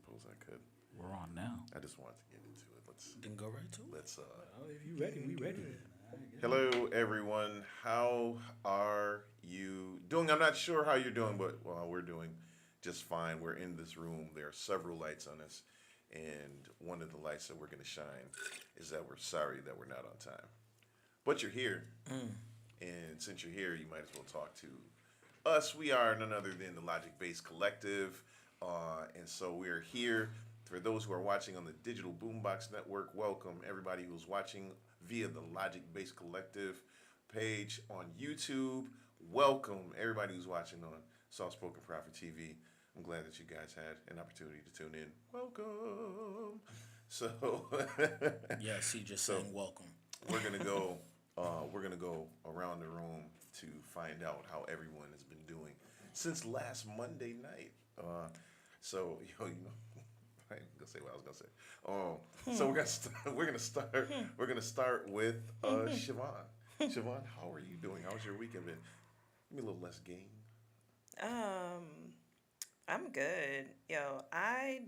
suppose I could. We're on now. I just wanted to get into it. Then go right to it. Let's. If you ready, we ready. Hello, everyone. How are you doing? I'm not sure how you're doing, but well, we're doing just fine. We're in this room. There are several lights on us, and one of the lights that we're going to shine is that we're sorry that we're not on time. But you're here, and since you're here, you might as well talk to us. We are none other than the Logic Based Collective, and so we are here. For those who are watching on the Digital Boombox Network, welcome. Everybody who's watching via the Logic Based Collective page on YouTube, welcome. Everybody who's watching on Soft Spoken Prophet TV, I'm glad that you guys had an opportunity to tune in. Welcome. So, Yes, he just saying welcome. we're gonna go. We're gonna go around the room to find out how everyone has been doing since last Monday night. So you know, I ain't gonna say what I was gonna say. So we're gonna start with Siobhan. Siobhan, how are you doing? How's your weekend been? Give me a little less game. I'm good. I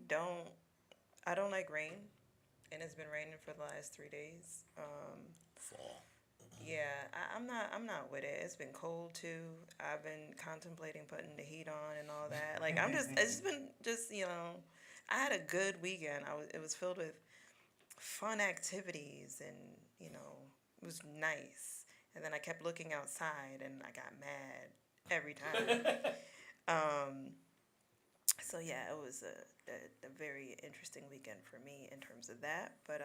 don't like rain, and it's been raining for the last 3 days. Fall. Yeah, I'm not with it. It's been cold too. I've been contemplating putting the heat on and all that. Like it's been just I had a good weekend. It was filled with fun activities, and it was nice. And then I kept looking outside, and I got mad every time. So yeah, it was a very interesting weekend for me in terms of that. But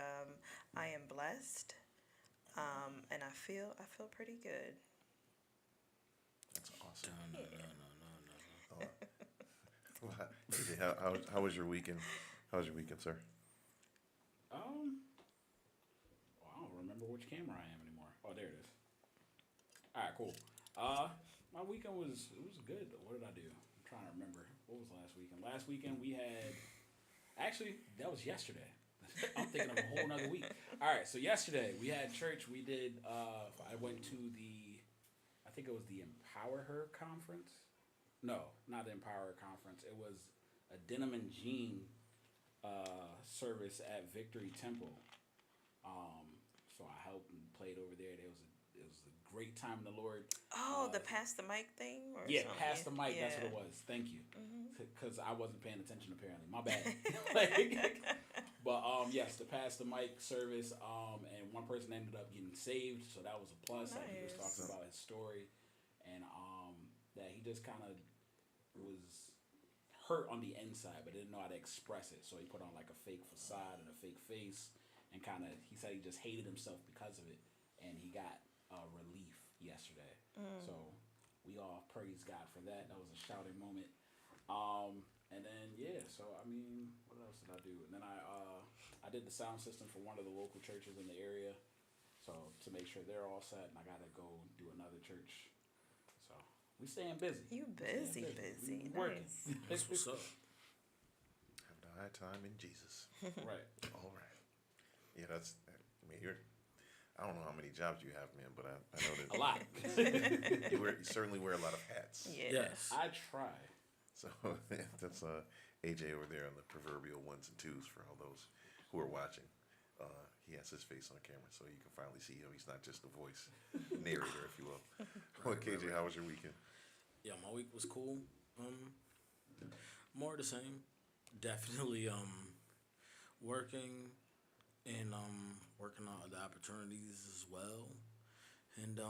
I am blessed, and I feel pretty good. That's awesome. No. AJ, how was your weekend? How was your weekend, sir? Well, I don't remember which camera I am anymore. Oh, there it is. All right, cool. My weekend was good. What did I do? I'm trying to remember. What was last weekend? Last weekend we had. Actually, that was yesterday. I'm thinking of a whole nother week. All right, so yesterday we had church. We did. I went to I think it was the Empower Her conference. No, not the Empower Her conference. It was a Denim and Jean service at Victory Temple. So I helped and played over there. It was a great time in the Lord. Oh, the pass the mic thing? Or Yeah, something? pass the mic. Yeah. That's what it was. Thank you. Because I wasn't paying attention apparently. My bad. But yes, the pass the mic service. And one person ended up getting saved, so that was a plus. Nice. Like, he was talking about his story, and that he just kind of was hurt on the inside, but didn't know how to express it. So he put on like a fake facade and a fake face, and he said he just hated himself because of it, and he got relief yesterday. So we all praise God for that. That was a shouting moment. And then so I mean, what else did I do? And then I did the sound system for one of the local churches in the area, so to make sure they're all set, and I gotta go do another church. So we staying busy. You busy. Working. Nice. That's what's up. Have the high time in Jesus. Right. All right. Yeah, I mean, I don't know how many jobs you have, man, but I know that A lot. you certainly wear a lot of hats. Yeah. Yes, I try. So that's AJ over there on the proverbial ones and twos for all those who are watching. He has his face on camera, so you can finally see him. He's not just a voice narrator, if you will. Well, KJ, how was your weekend? Yeah, my week was cool. More of the same. Definitely working and working on other opportunities as well, and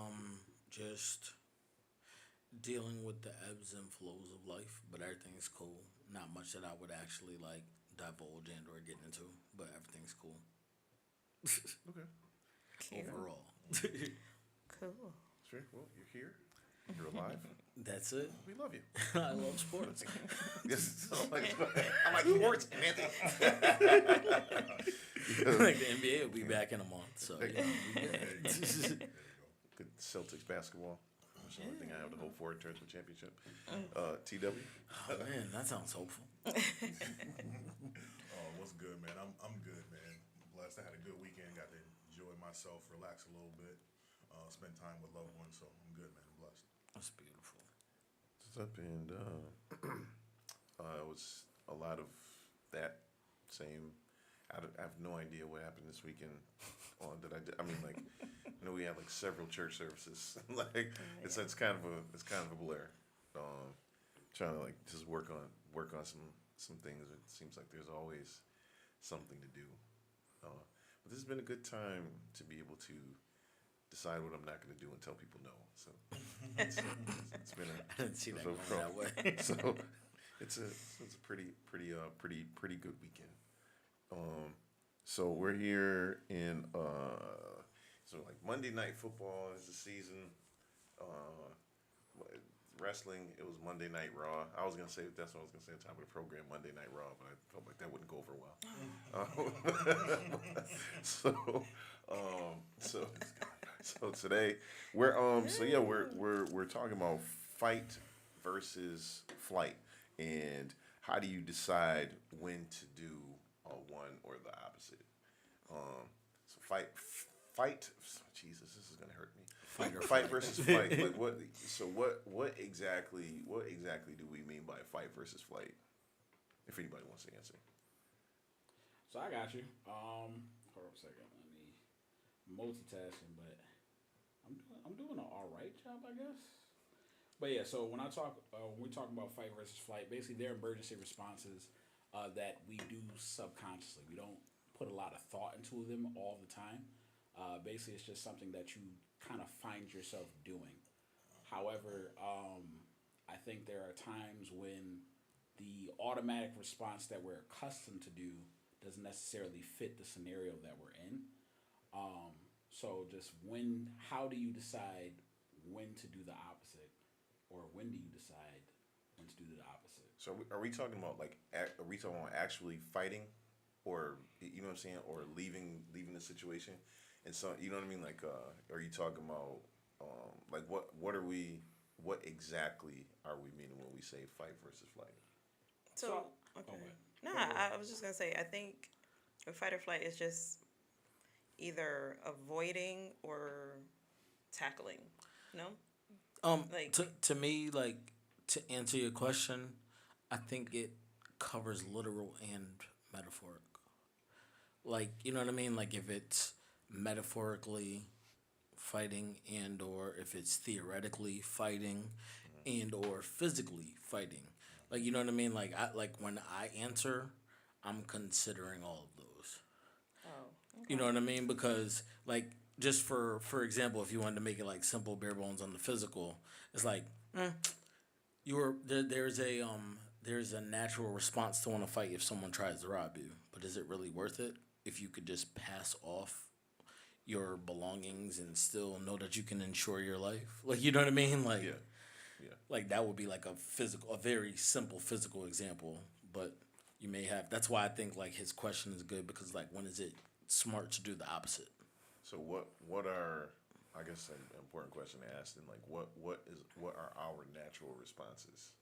just dealing with the ebbs and flows of life. But everything's cool. Not much that I would actually like divulge and or get into, but everything's cool. Okay. Cute. Overall. Cool. Sure. Well, you're here. You're alive. That's it. We love you. I love sports. Yes, I'm like sports, Anthony. Like the NBA will be back in a month, so yeah, we good. Good Celtics basketball. That's the only thing I have to hope for in terms of championship. TW. Oh man, that sounds hopeful. Oh, what's good, man? I'm good, man. Blessed. I had a good weekend. Got to enjoy myself, relax a little bit, spend time with loved ones. So I'm good, man. I'm blessed. That's beautiful. What's up? And it was a lot of that same. I have no idea what happened this weekend. On that I mean, like, I know we had like several church services. Like, it's kind of a blur. Trying to like just work on some things. It seems like there's always something to do. But this has been a good time to be able to decide what I'm not going to do and tell people no. So it's been I didn't see that so going that way. so it's a pretty good weekend. So we're here in so like Monday Night Football is the season. Wrestling, it was Monday Night Raw. I was gonna say that's what I was gonna say at the top of the program, Monday Night Raw, but I felt like that wouldn't go over well. So today we're talking about fight versus flight, and how do you decide when to do one or the opposite? So fight. Jesus, this is gonna hurt me. Fight versus flight. Like what? So what exactly do we mean by fight versus flight? If anybody wants to answer. So I got you. Hold on a second. Let me multitasking, but I'm doing an all right job, I guess. But yeah, so when we're talking about fight versus flight, basically they're emergency responses that we do subconsciously. We don't put a lot of thought into them all the time. Basically, it's just something that you kind of find yourself doing. However, I think there are times when the automatic response that we're accustomed to do doesn't necessarily fit the scenario that we're in. So just how do you decide when to do the opposite, or when do you decide when to do the opposite? So are we talking about are we talking about actually fighting, or you know what I'm saying, or leaving the situation? And so, you know what I mean? Like, are you talking about, like, what exactly are we meaning when we say fight versus flight? So, okay. No, I was just going to say, I think a fight or flight is just either avoiding or tackling. No? Like, To me, like, to answer your question, I think it covers literal and metaphoric. Like, you know what I mean? Like, if it's metaphorically fighting, and or if it's theoretically fighting, and or physically fighting. Like, you know what I mean? Like, when I answer, I'm considering all of those. oh, You know what I mean? Because, like, just for example, if you wanted to make it like simple, bare bones on the physical, it's like there's a natural response to want to fight if someone tries to rob you, but is it really worth it if you could just pass off your belongings and still know that you can ensure your life? Like, you know what I mean? Like, Yeah. like that would be like a very simple physical example, but you may have. That's why I think like his question is good, because like, when is it smart to do the opposite? So what are, I guess, an important question to ask, and like what are our natural responses?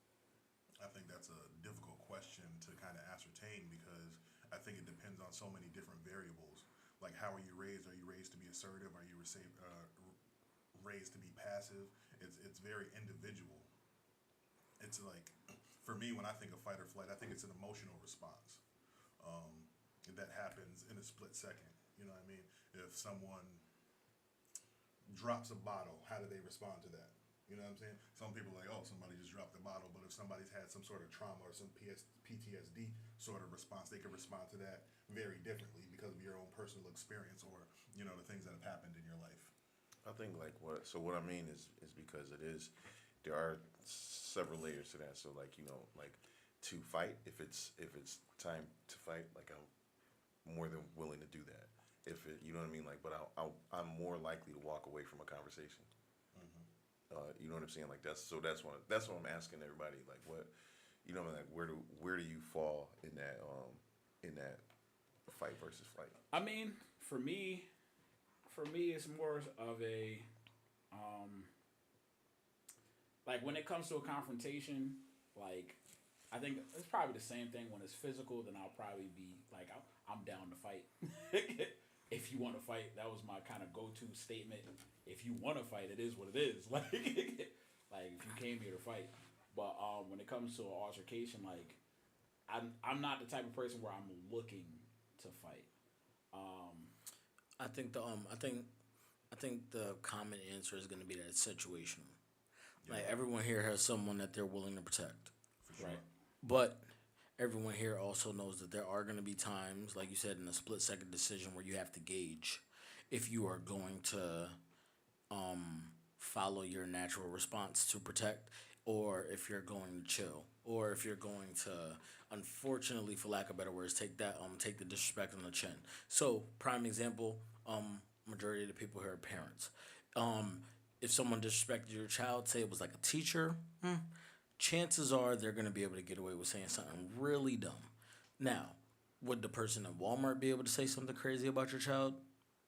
I think that's a difficult question to kind of ascertain, because I think it depends on so many different variables. Like, how are you raised? Are you raised to be assertive? Are you raised to be passive? It's very individual. It's like, for me, when I think of fight or flight, I think it's an emotional response that happens in a split second. You know what I mean? If someone drops a bottle, how do they respond to that? You know what I'm saying? Some people are like, oh, somebody just dropped a bottle. But if somebody's had some sort of trauma or some PTSD sort of response, they can respond to that very differently because of your own personal experience, or, you know, the things that have happened in your life. I think what I mean is because there are several layers to that. So like, you know, like, to fight, if it's time to fight, like, I'm more than willing to do that. If it, you know what I mean, like, but I'm more likely to walk away from a conversation. You know what I'm saying? Like, that's what I'm asking everybody. Like, what, you know, like, where do you fall in that fight versus flight? I mean, for me, it's more of a, like, when it comes to a confrontation, like, I think it's probably the same thing. When it's physical, then I'll probably be like, I'm down to fight. If you want to fight, that was my kind of go-to statement. If you want to fight, it is what it is. Like, like, if you came here to fight. But when it comes to an altercation, like, I'm not the type of person where I'm looking to fight. I think I think the common answer is going to be that it's situational. Like everyone here has someone that they're willing to protect, For sure. Right. but everyone here also knows that there are going to be times, like you said, in a split second decision where you have to gauge if you are going to follow your natural response to protect, or if you're going to chill, or if you're going to, unfortunately, for lack of better words, take the disrespect on the chin. So, prime example, majority of the people here are parents. If someone disrespected your child, say it was like a teacher, chances are they're going to be able to get away with saying something really dumb. Now, would the person at Walmart be able to say something crazy about your child?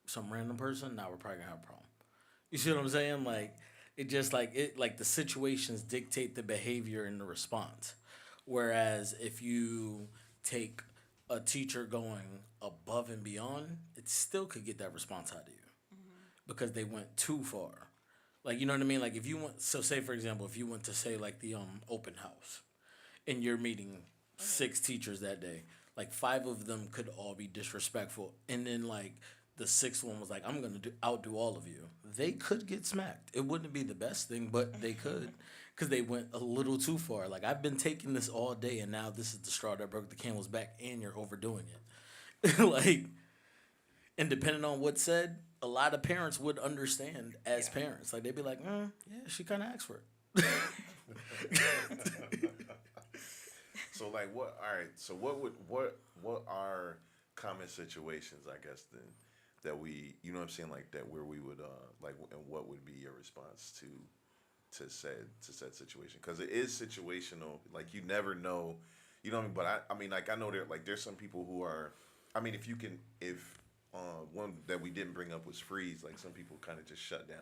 Some random person? Now we're probably gonna have a problem. You see what I'm saying? Like like the situations dictate the behavior and the response. Whereas if you take a teacher going above and beyond, it still could get that response out of you because they went too far. Like you know what I mean? Like if you went, so say for example, if you went to say like the open house, and you're meeting 6 teachers that day, like 5 of them could all be disrespectful, and then like the 6th one was like, I'm gonna outdo all of you. They could get smacked. It wouldn't be the best thing, but they could, because they went a little too far. Like I've been taking this all day, and now this is the straw that broke the camel's back, and you're overdoing it. Like, and depending on what's said, a lot of parents would understand as parents. Like they'd be like, yeah, she kind of asked for it. So like what? All right. So what are common situations? I guess then that we, you know what I'm saying, like that where we would like, and what would be your response to said situation? Because it is situational. Like you never know. You know what I mean? But I mean, like I know there's some people who are. I mean, if one that we didn't bring up was freeze. Like some people kind of just shut down.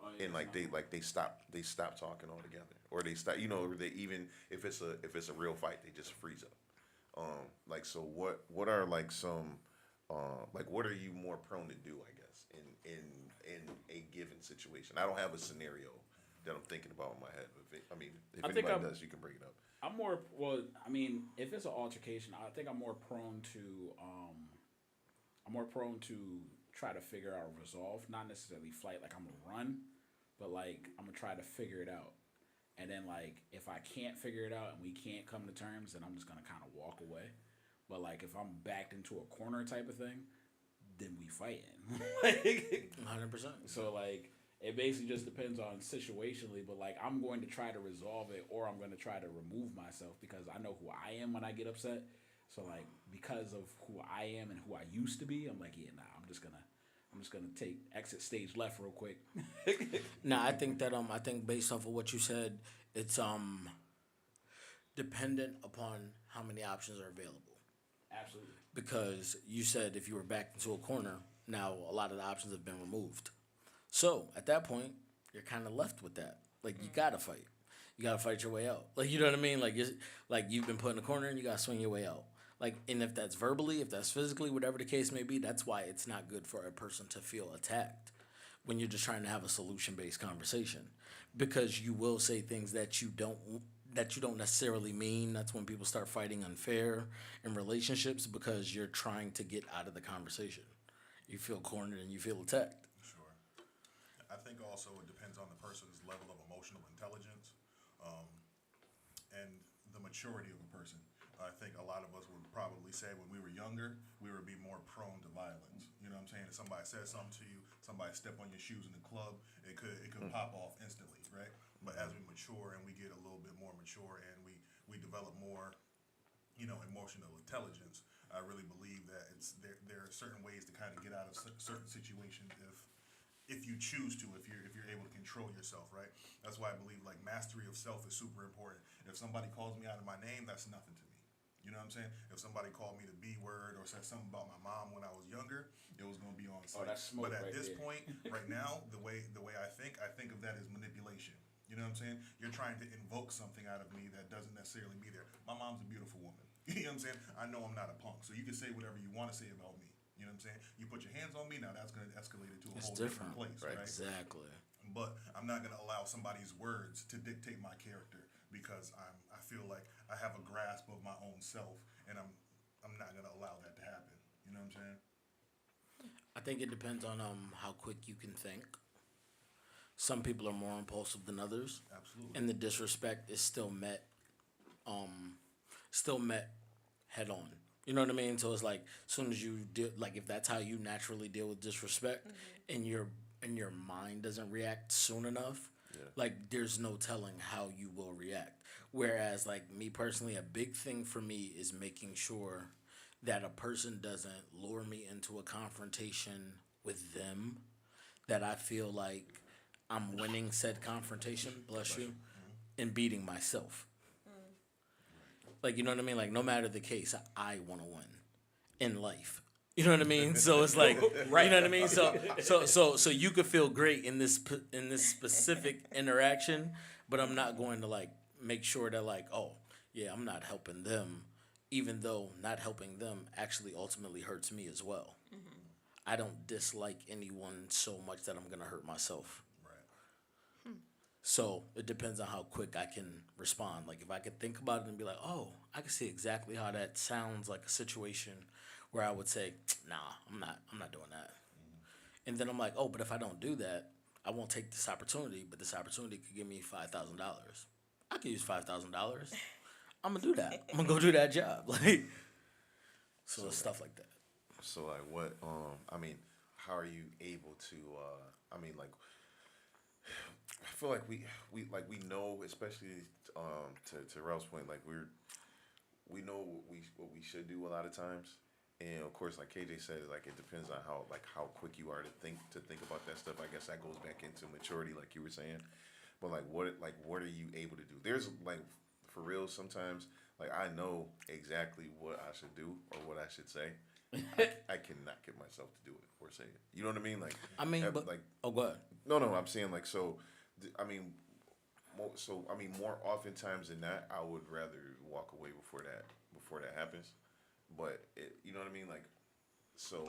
Oh, yeah, And like they stop talking altogether, or they stop, or they, even if it's a real fight, they just freeze up. Like so what are like some like what are you more prone to do, I guess, in a given situation? I don't have a scenario that I'm thinking about in my head. If I think anybody I'm- does, you can bring it up. I'm more well. I mean, if it's an altercation, I think I'm more prone to try to figure out a resolve, not necessarily fight. Like I'm gonna run, but like I'm gonna try to figure it out. And then like if I can't figure it out and we can't come to terms, then I'm just gonna kind of walk away. But like if I'm backed into a corner type of thing, then we fighting. Like, 100%. so like it basically just depends on situationally, but like I'm going to try to resolve it, or I'm going to try to remove myself because I know who I am when I get upset. So like because of who I am and who I used to be, I'm like, yeah, nah, I'm just gonna take exit stage left real quick. Nah, I think that I think based off of what you said, it's dependent upon how many options are available. Absolutely. Because you said if you were backed into a corner, now a lot of the options have been removed. So at that point, you're kind of left with that. Like you gotta fight. You gotta fight your way out. Like you know what I mean? Like you've been put in a corner and you gotta swing your way out. Like, and if that's verbally, if that's physically, whatever the case may be, that's why it's not good for a person to feel attacked when you're just trying to have a solution-based conversation, because you will say things that you don't necessarily mean. That's when people start fighting unfair in relationships, because you're trying to get out of the conversation. You feel cornered and you feel attacked. Sure. I think also it depends on the person's level of emotional intelligence, and the maturity of a person. I think a lot of us would probably say when we were younger, we would be more prone to violence. You know what I'm saying? If somebody says something to you, somebody step on your shoes in the club, it could pop off instantly, right? But as we mature and we get a little bit more mature and we develop more, emotional intelligence, I really believe that there are certain ways to kind of get out of certain situations if you choose to, if you're able to control yourself, right? That's why I believe like mastery of self is super important. If somebody calls me out of my name, that's nothing to me. You know what I'm saying? If somebody called me the B word or said something about my mom when I was younger, it was going to be on site. that's smoke But at right this there. point, right now, the way I think of that as manipulation. You know what I'm saying? You're trying to invoke something out of me that doesn't necessarily be there. My mom's a beautiful woman. You know what I'm saying? I know I'm not a punk, so you can say whatever you want to say about me. You know what I'm saying? You put your hands on me, now that's going to escalate it to a It's whole different. different place, Right. right? Exactly. But I'm not going to allow somebody's words to dictate my character because I feel like I have a grasp of my own self, and I'm not gonna allow that to happen. You know what I'm saying? I think it depends on how quick you can think. Some people are more impulsive than others, Absolutely. and the disrespect is still met head on. You know what I mean? So it's like, as soon as you deal, like if that's how you naturally deal with disrespect, and your mind doesn't react soon enough, like there's no telling how you will react. Whereas like me personally, a big thing for me is making sure that a person doesn't lure me into a confrontation with them, that I feel like I'm winning said confrontation, bless you, and beating myself. Like, you know what I mean? Like, no matter the case, I want to win in life. You know what I mean? So it's like, right? You know what I mean? So you could feel great in this specific interaction, but I'm not going to like make sure that like, oh yeah, I'm not helping them, even though not helping them actually ultimately hurts me as well. I don't dislike anyone so much that I'm gonna hurt myself. Right. So it depends on how quick I can respond. Like if I could think about it and be like, oh, I can see exactly how that sounds like a situation where I would say, nah, I'm not doing that. And then I'm like, oh, but if I don't do that, I won't take this opportunity, but this opportunity could give me $5,000. I could use $5,000. I'm gonna do that. I'm gonna go do that job. Like, so it's stuff like that. So like what I mean, how are you able to I mean like I feel like we know, especially to Ralph's point, like we know what we should do a lot of times. And of course, like KJ said, like it depends on how quick you are to think about that stuff. I guess that goes back into maturity, like you were saying. But like what are you able to do? There's like for real sometimes like I know exactly what I should do or what I should say. I cannot get myself to do it or say it. You know what I mean? Like I mean, but like oh, go ahead. no, I'm saying like so. I mean, more oftentimes than not, I would rather walk away before that happens. But you know what I mean? Like so.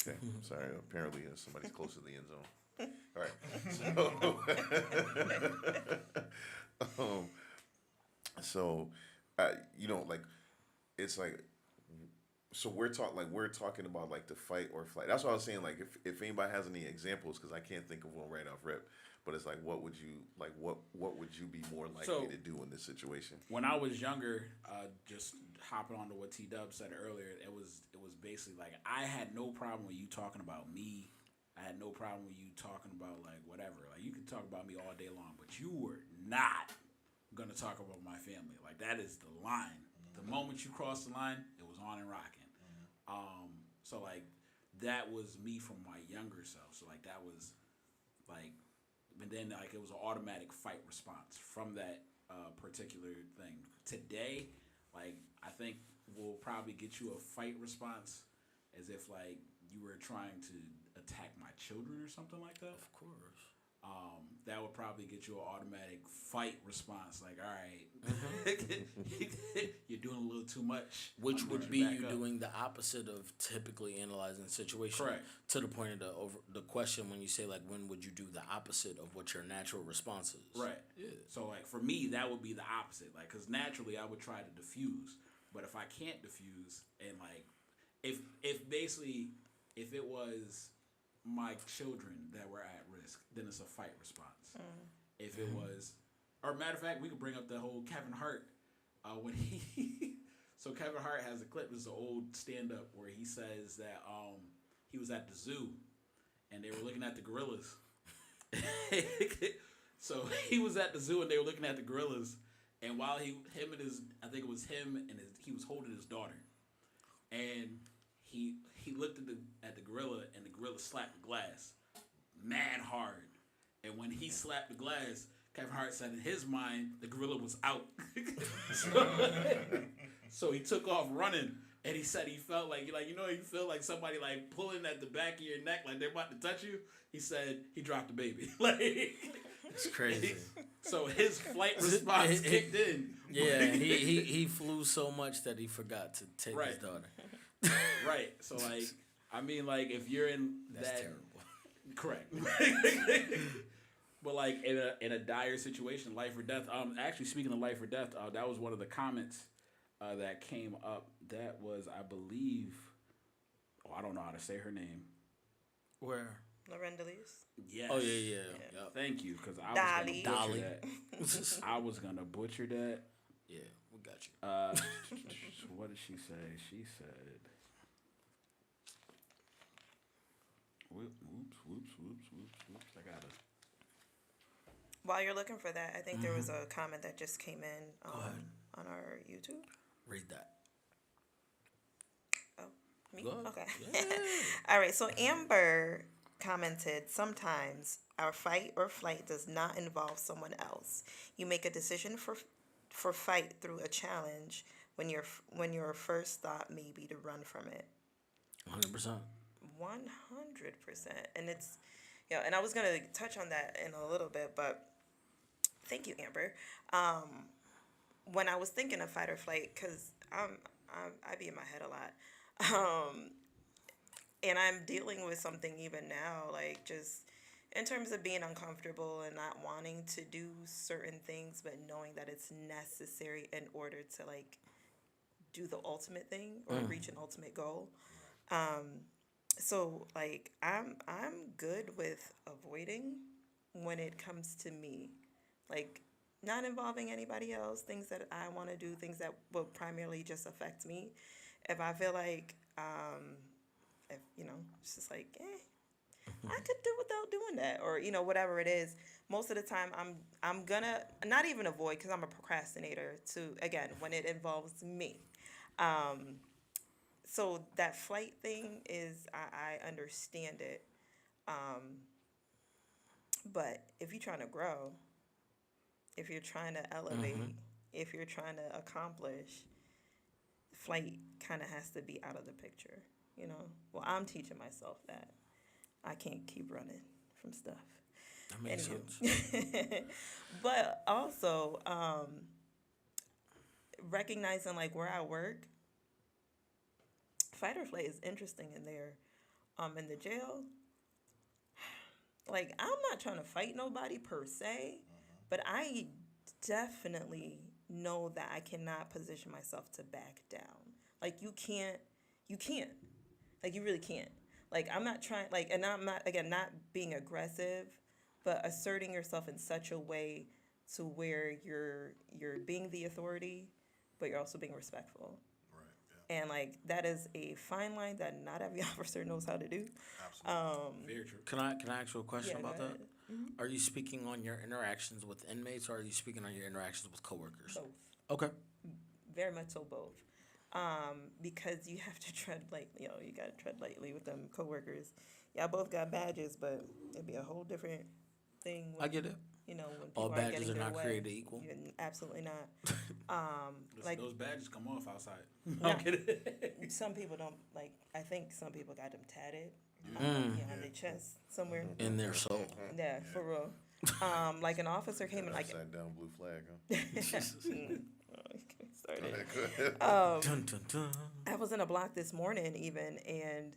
Okay, sorry. Apparently, somebody's close to the end zone. All right. So, you know, like it's like. So we're talking about like the fight or flight. That's what I was saying. Like if anybody has any examples, because I can't think of one right off rip. But it's like, what would you be more likely to do in this situation? When I was younger, just hopping on to what T Dub said earlier, it was basically like I had no problem with you talking about me. I had no problem with you talking about like whatever. Like you could talk about me all day long, but you were not gonna talk about my family. Like that is the line. The moment you crossed the line, it was on and rocking. So like that was me from my younger self. So like that was like, and then like it was an automatic fight response from that particular thing. Today, like I think we'll probably get you a fight response as if like you were trying to attack my children or something like that. Of course. That would probably get you an automatic fight response. Like, all right, you're doing a little too much. Which I'm would gonna be back you up. doing the opposite of typically analyzing the situation. Correct. To the point of the question when you say like, when would you do the opposite of what your natural response is? Right. Yeah. So like for me, that would be the opposite. Like, cause naturally I would try to diffuse, but if I can't diffuse, and like, if it was my children that were at risk, then it's a fight response. If it was, or matter of fact, we could bring up the whole Kevin Hart when he. So Kevin Hart has a clip. This is an old stand-up where he says that he was at the zoo and they were looking at the gorillas. So he was at the zoo and they were looking at the gorillas, and while he was holding his daughter, and he looked at the gorilla, and the gorilla slapped the glass mad hard. And when he slapped the glass, Kevin Hart said in his mind the gorilla was out. So he took off running, and he said he felt like you feel like somebody like pulling at the back of your neck like they're about to touch you. He said he dropped the baby. Like It's crazy. So his flight response kicked in. Yeah, he flew so much that he forgot to take his Right. daughter. Right. So like, I mean, like if you're in That's that, terrible. correct. But like in a dire situation, life or death. Actually, speaking of life or death, that was one of the comments that came up. That was, I believe, oh, I don't know how to say her name. Where? Lorinda Lees. Yes. Oh yeah. Yep. Thank you, because I Dolly. was gonna Dolly. butcher that. I was gonna butcher that. Yeah, we got you. What did she say? She said, "Whoops. I gotta." While you're looking for that, I think there was a comment that just came in ahead. on our YouTube. Read that. Oh, me? Go ahead. Okay. Yeah. All right. So Amber commented, sometimes our fight or flight does not involve someone else. You make a decision for fight through a challenge when your first thought may be to run from it. 100%. 100%. And it's, and I was going to touch on that in a little bit, but thank you, Amber. When I was thinking of fight or flight, because I be in my head a lot. And I'm dealing with something even now, like just in terms of being uncomfortable and not wanting to do certain things, but knowing that it's necessary in order to like do the ultimate thing or reach an ultimate goal. So like I'm good with avoiding when it comes to me, like not involving anybody else, things that I want to do, things that will primarily just affect me. If I feel like if it's just like I could do without doing that, or whatever it is. Most of the time I'm gonna not even avoid, because I'm a procrastinator to, again, when it involves me. So that flight thing is, I understand it. But if you're trying to grow, if you're trying to elevate, if you're trying to accomplish, flight kind of has to be out of the picture, Well, I'm teaching myself that I can't keep running from stuff. That makes Anywho. sense. But also, recognizing like where I work, fight or flight is interesting in there. In the jail, like I'm not trying to fight nobody per se, but I definitely know that I cannot position myself to back down. Like you can't, like you really can't. Like I'm not trying, like, and I'm not, again, not being aggressive, but asserting yourself in such a way to where you're being the authority, but you're also being respectful. Right. Yeah. And like that is a fine line that not every officer knows how to do. Absolutely. Very true. Can I ask you a question Yeah, go about that? ahead. Are you speaking on your interactions with inmates, or are you speaking on your interactions with coworkers? Both. Okay. Very much so both. Because you have to tread lightly, you gotta tread lightly with them coworkers. Y'all both got badges, but it'd be a whole different thing when, I get it. when people All are badges getting are their not way. created equal. Absolutely not. Like Those badges come off outside. No. I'm kidding. some people don't, like, I think some people got them tatted. Mm. On their chest somewhere. In their soul. Yeah, for real. Like an officer came in, like, Upside down blue flag, huh? started. Good. Dun, dun, dun. I was in a block this morning even, and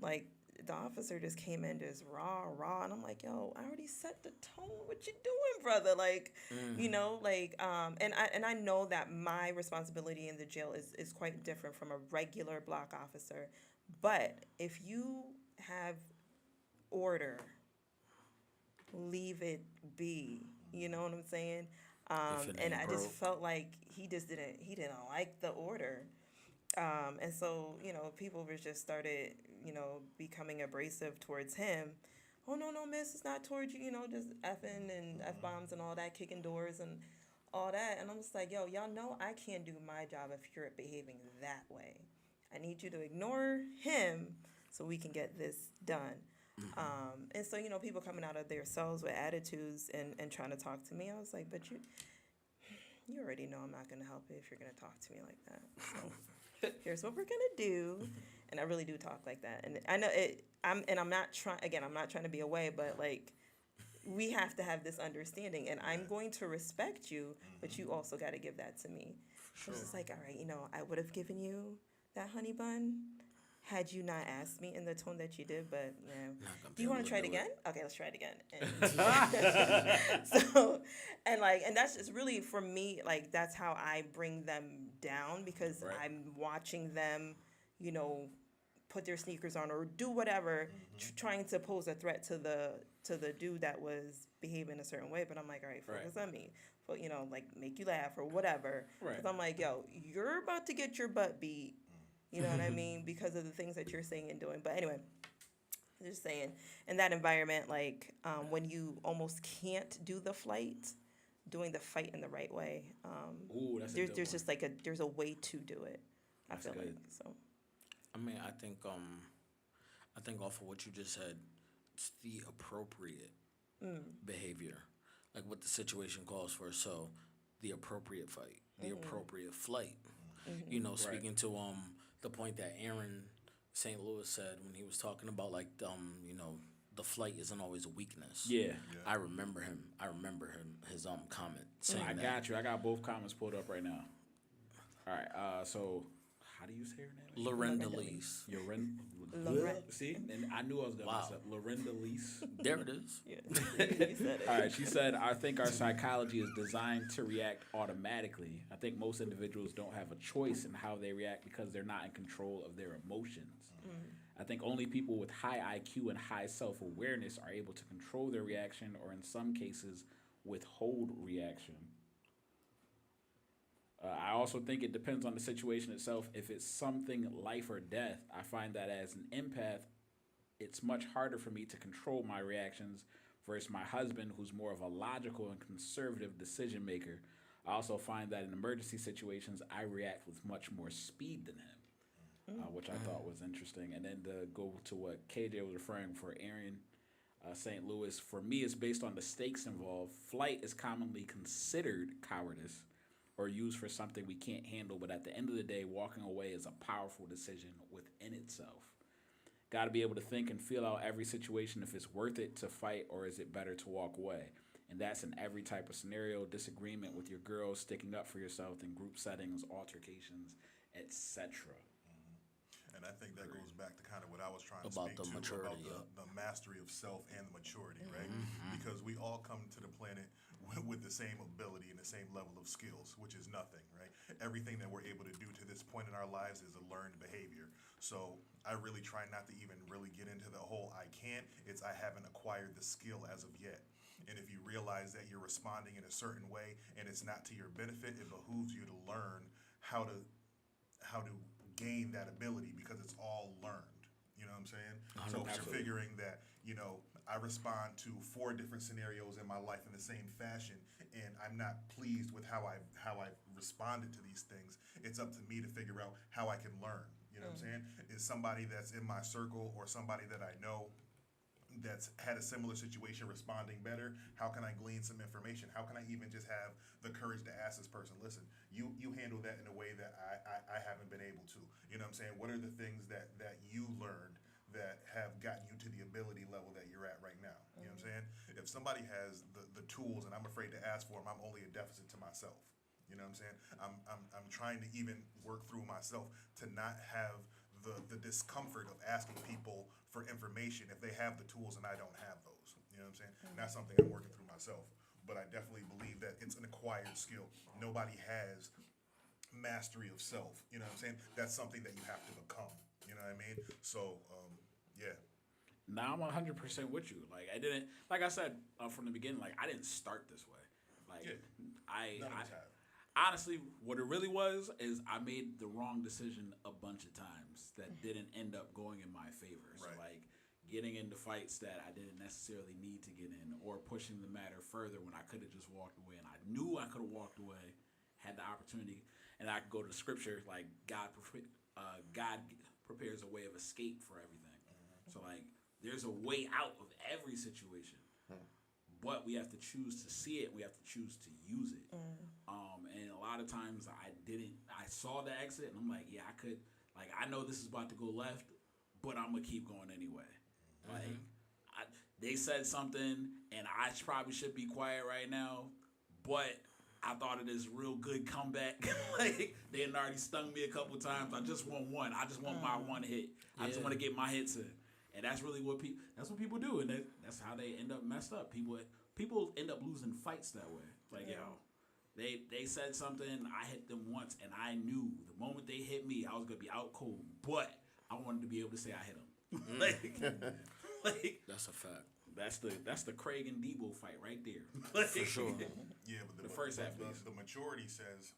like the officer just came in just raw, and I'm like, yo, I already set the tone. What you doing, brother? Like, and I know that my responsibility in the jail is quite different from a regular block officer, but if you have order, leave it be. You know what I'm saying? If it And ain't I just broke. felt like he didn't like the order. And so, people were just started, becoming abrasive towards him. Oh, no, miss, it's not towards you, just effing and F-bombs and all that, kicking doors and all that. And I'm just like, yo, y'all know I can't do my job if you're behaving that way. I need you to ignore him so we can get this done. And so, people coming out of their cells with attitudes and trying to talk to me, I was like, but you already know I'm not going to help you if you're going to talk to me like that. So here's what we're going to do. And I really do talk like that. And I know I'm not trying to be away, but like, we have to have this understanding, and I'm going to respect you, but you also got to give that to me. Sure. It's just like, all right, I would have given you that honey bun, had you not asked me in the tone that you did, but yeah. Not gonna Do be you want able to try it do again? Okay, let's try it again. So, and that's just really for me, like, that's how I bring them down because Right. I'm watching them, put their sneakers on or do whatever, trying to pose a threat to the dude that was behaving a certain way. But I'm like, all right, focus on me. But like make you laugh or whatever. Right. Because I'm like, yo, you're about to get your butt beat. You know what I mean? Because of the things that you're saying and doing. But anyway, just saying, in that environment, like when you almost can't do the flight, doing the fight in the right way. Ooh, that's a There's good there's one. just like there's a way to do it. I That's feel good. like so. I mean, I think off of what you just said, it's the appropriate behavior, like what the situation calls for. So, the appropriate fight, the appropriate flight. Speaking to the point that Aaron St. Louis said when he was talking about like the flight isn't always a weakness. Yeah. I remember him. His comment saying I that. got you. I got both comments pulled up right now. All right. So, how do you say her name? Lorinda Lees. Loren- See, and I knew I was gonna Wow. mess up. Lorinda Lees. There it is. Yeah, you said it. All right, she said, I think our psychology is designed to react automatically. I think most individuals don't have a choice in how they react because they're not in control of their emotions. I think only people with high IQ and high self awareness are able to control their reaction or, in some cases, withhold reaction. I also think it depends on the situation itself. If it's something life or death, I find that as an empath, it's much harder for me to control my reactions versus my husband, who's more of a logical and conservative decision maker. I also find that in emergency situations, I react with much more speed than him, which I thought was interesting. And then to go to what KJ was referring for Aaron St. Louis, for me, it's based on the stakes involved. Flight is commonly considered cowardice or used for something we can't handle, but at the end of the day, walking away is a powerful decision within itself. Got to be able to think and feel out every situation if it's worth it to fight or is it better to walk away. And that's in every type of scenario, disagreement with your girls, sticking up for yourself in group settings, altercations, etc. And I think that goes back to kind of what I was trying to About speak the to maturity, about the mastery of self and the maturity, right? Because we all come to the planet with the same ability and the same level of skills, which is nothing, right? Everything that we're able to do to this point in our lives is a learned behavior. So I really try not to even really get into the whole I can't. It's I haven't acquired the skill as of yet. And if you realize that you're responding in a certain way and it's not to your benefit, it behooves you to learn how to gain that ability because it's all learned. You know what I'm saying? So if you're figuring that, I respond to 4 different scenarios in my life in the same fashion and I'm not pleased with how I responded to these things, it's up to me to figure out how I can learn. You know what I'm saying? Is somebody that's in my circle or somebody that I know that's had a similar situation responding better, how can I glean some information? How can I even just have the courage to ask this person, listen, you handle that in a way that I haven't been able to. You know what I'm saying? What are the things that you learned that have gotten you to the ability level that you're at right now? You know what I'm saying? If somebody has the tools and I'm afraid to ask for them, I'm only a deficit to myself. You know what I'm saying? I'm trying to even work through myself to not have the discomfort of asking people for information if they have the tools and I don't have those. You know what I'm saying? And that's something I'm working through myself. But I definitely believe that it's an acquired skill. Nobody has mastery of self. You know what I'm saying? That's something that you have to become. You know what I mean? So, yeah. Now I'm 100% with you. Like I said from the beginning, like I didn't start this way. Like Yeah. None of us have. honestly, what it really was is I made the wrong decision a bunch of times that didn't end up going in my favor. So Right. like getting into fights that I didn't necessarily need to get in, or pushing the matter further when I could have just walked away, and I knew I could have walked away, had the opportunity, and I could go to scripture like God prepares a way of escape for everything. So like there's a way out of every situation. But we have to choose to see it. We have to choose to use it. And a lot of times I didn't. I saw the exit, and I'm like, yeah, I could. Like, I know this is about to go left, but I'm gonna keep going anyway. Like, they said something, and I probably should be quiet right now, but I thought of this real good comeback. Like they had already stung me a couple times. I just want one. I just want my one hit. I just Yeah. want to get my hits in. And that's really what people. That's what people do, and that's how they end up messed up. People end up losing fights that way. Like yo, they said something. I hit them once, and I knew the moment they hit me, I was gonna be out cold. But I wanted to be able to say I hit them. like That's a fact. that's the Craig and Debo fight right there. Like, For sure. Yeah, but The first half, please. the maturity says,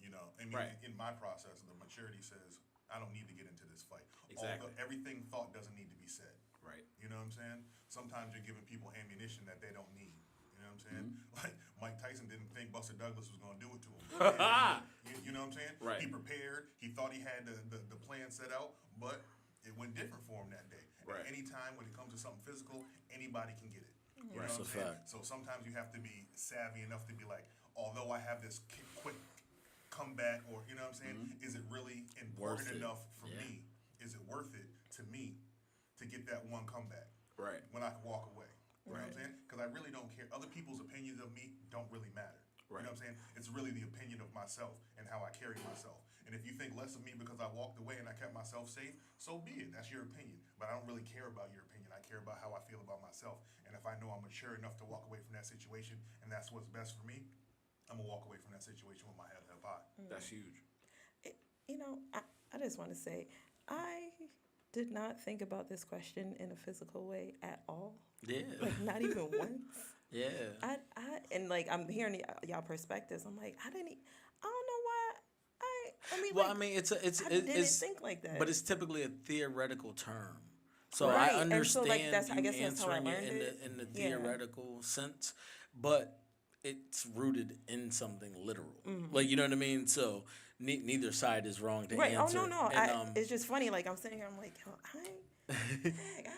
you know, I mean, Right. in my process, the maturity says, I don't need to get into this fight. Exactly. Although everything thought doesn't need to be said. Right. You know what I'm saying? Sometimes you're giving people ammunition that they don't need. You know what I'm saying? Mm-hmm. Like Mike Tyson didn't think Buster Douglas was going to do it to him. You know what I'm saying? Right. He prepared. He thought he had the plan set out, but it went different for him that day. Right. And anytime when it comes to something physical, anybody can get it. You know That's what I'm a saying? fact. So sometimes you have to be savvy enough to be like, although I have this quick comeback, or you know what I'm saying, is it really important Worth it. enough for Yeah. me? Is it worth it to me to get that one comeback Right. when I can walk away? You know what I'm Right. saying? Because I really don't care. Other people's opinions of me don't really matter. Right. You know what I'm saying? It's really the opinion of myself and how I carry myself. And if you think less of me because I walked away and I kept myself safe, so be it. That's your opinion. But I don't really care about your opinion. I care about how I feel about myself. And if I know I'm mature enough to walk away from that situation and that's what's best for me, I'm going to walk away from that situation with my head held high. That's huge. You know, I just want to say, I did not think about this question in a physical way at all. Yeah. Like, not even once. Yeah. And like, I'm hearing y'all perspectives. I'm like, I don't know why. I mean, Well, like, I mean, it's I didn't it's think like that. but it's typically a theoretical term. So Right, I and so, like, understand that's- I you guess that's how I answering it learned it. in the Yeah. theoretical sense, but it's rooted in something literal. Mm-hmm. Like, you know what I mean? So neither side is wrong to Right. answer. Oh no. And, It's just funny. Like I'm sitting here. I'm like, yo, I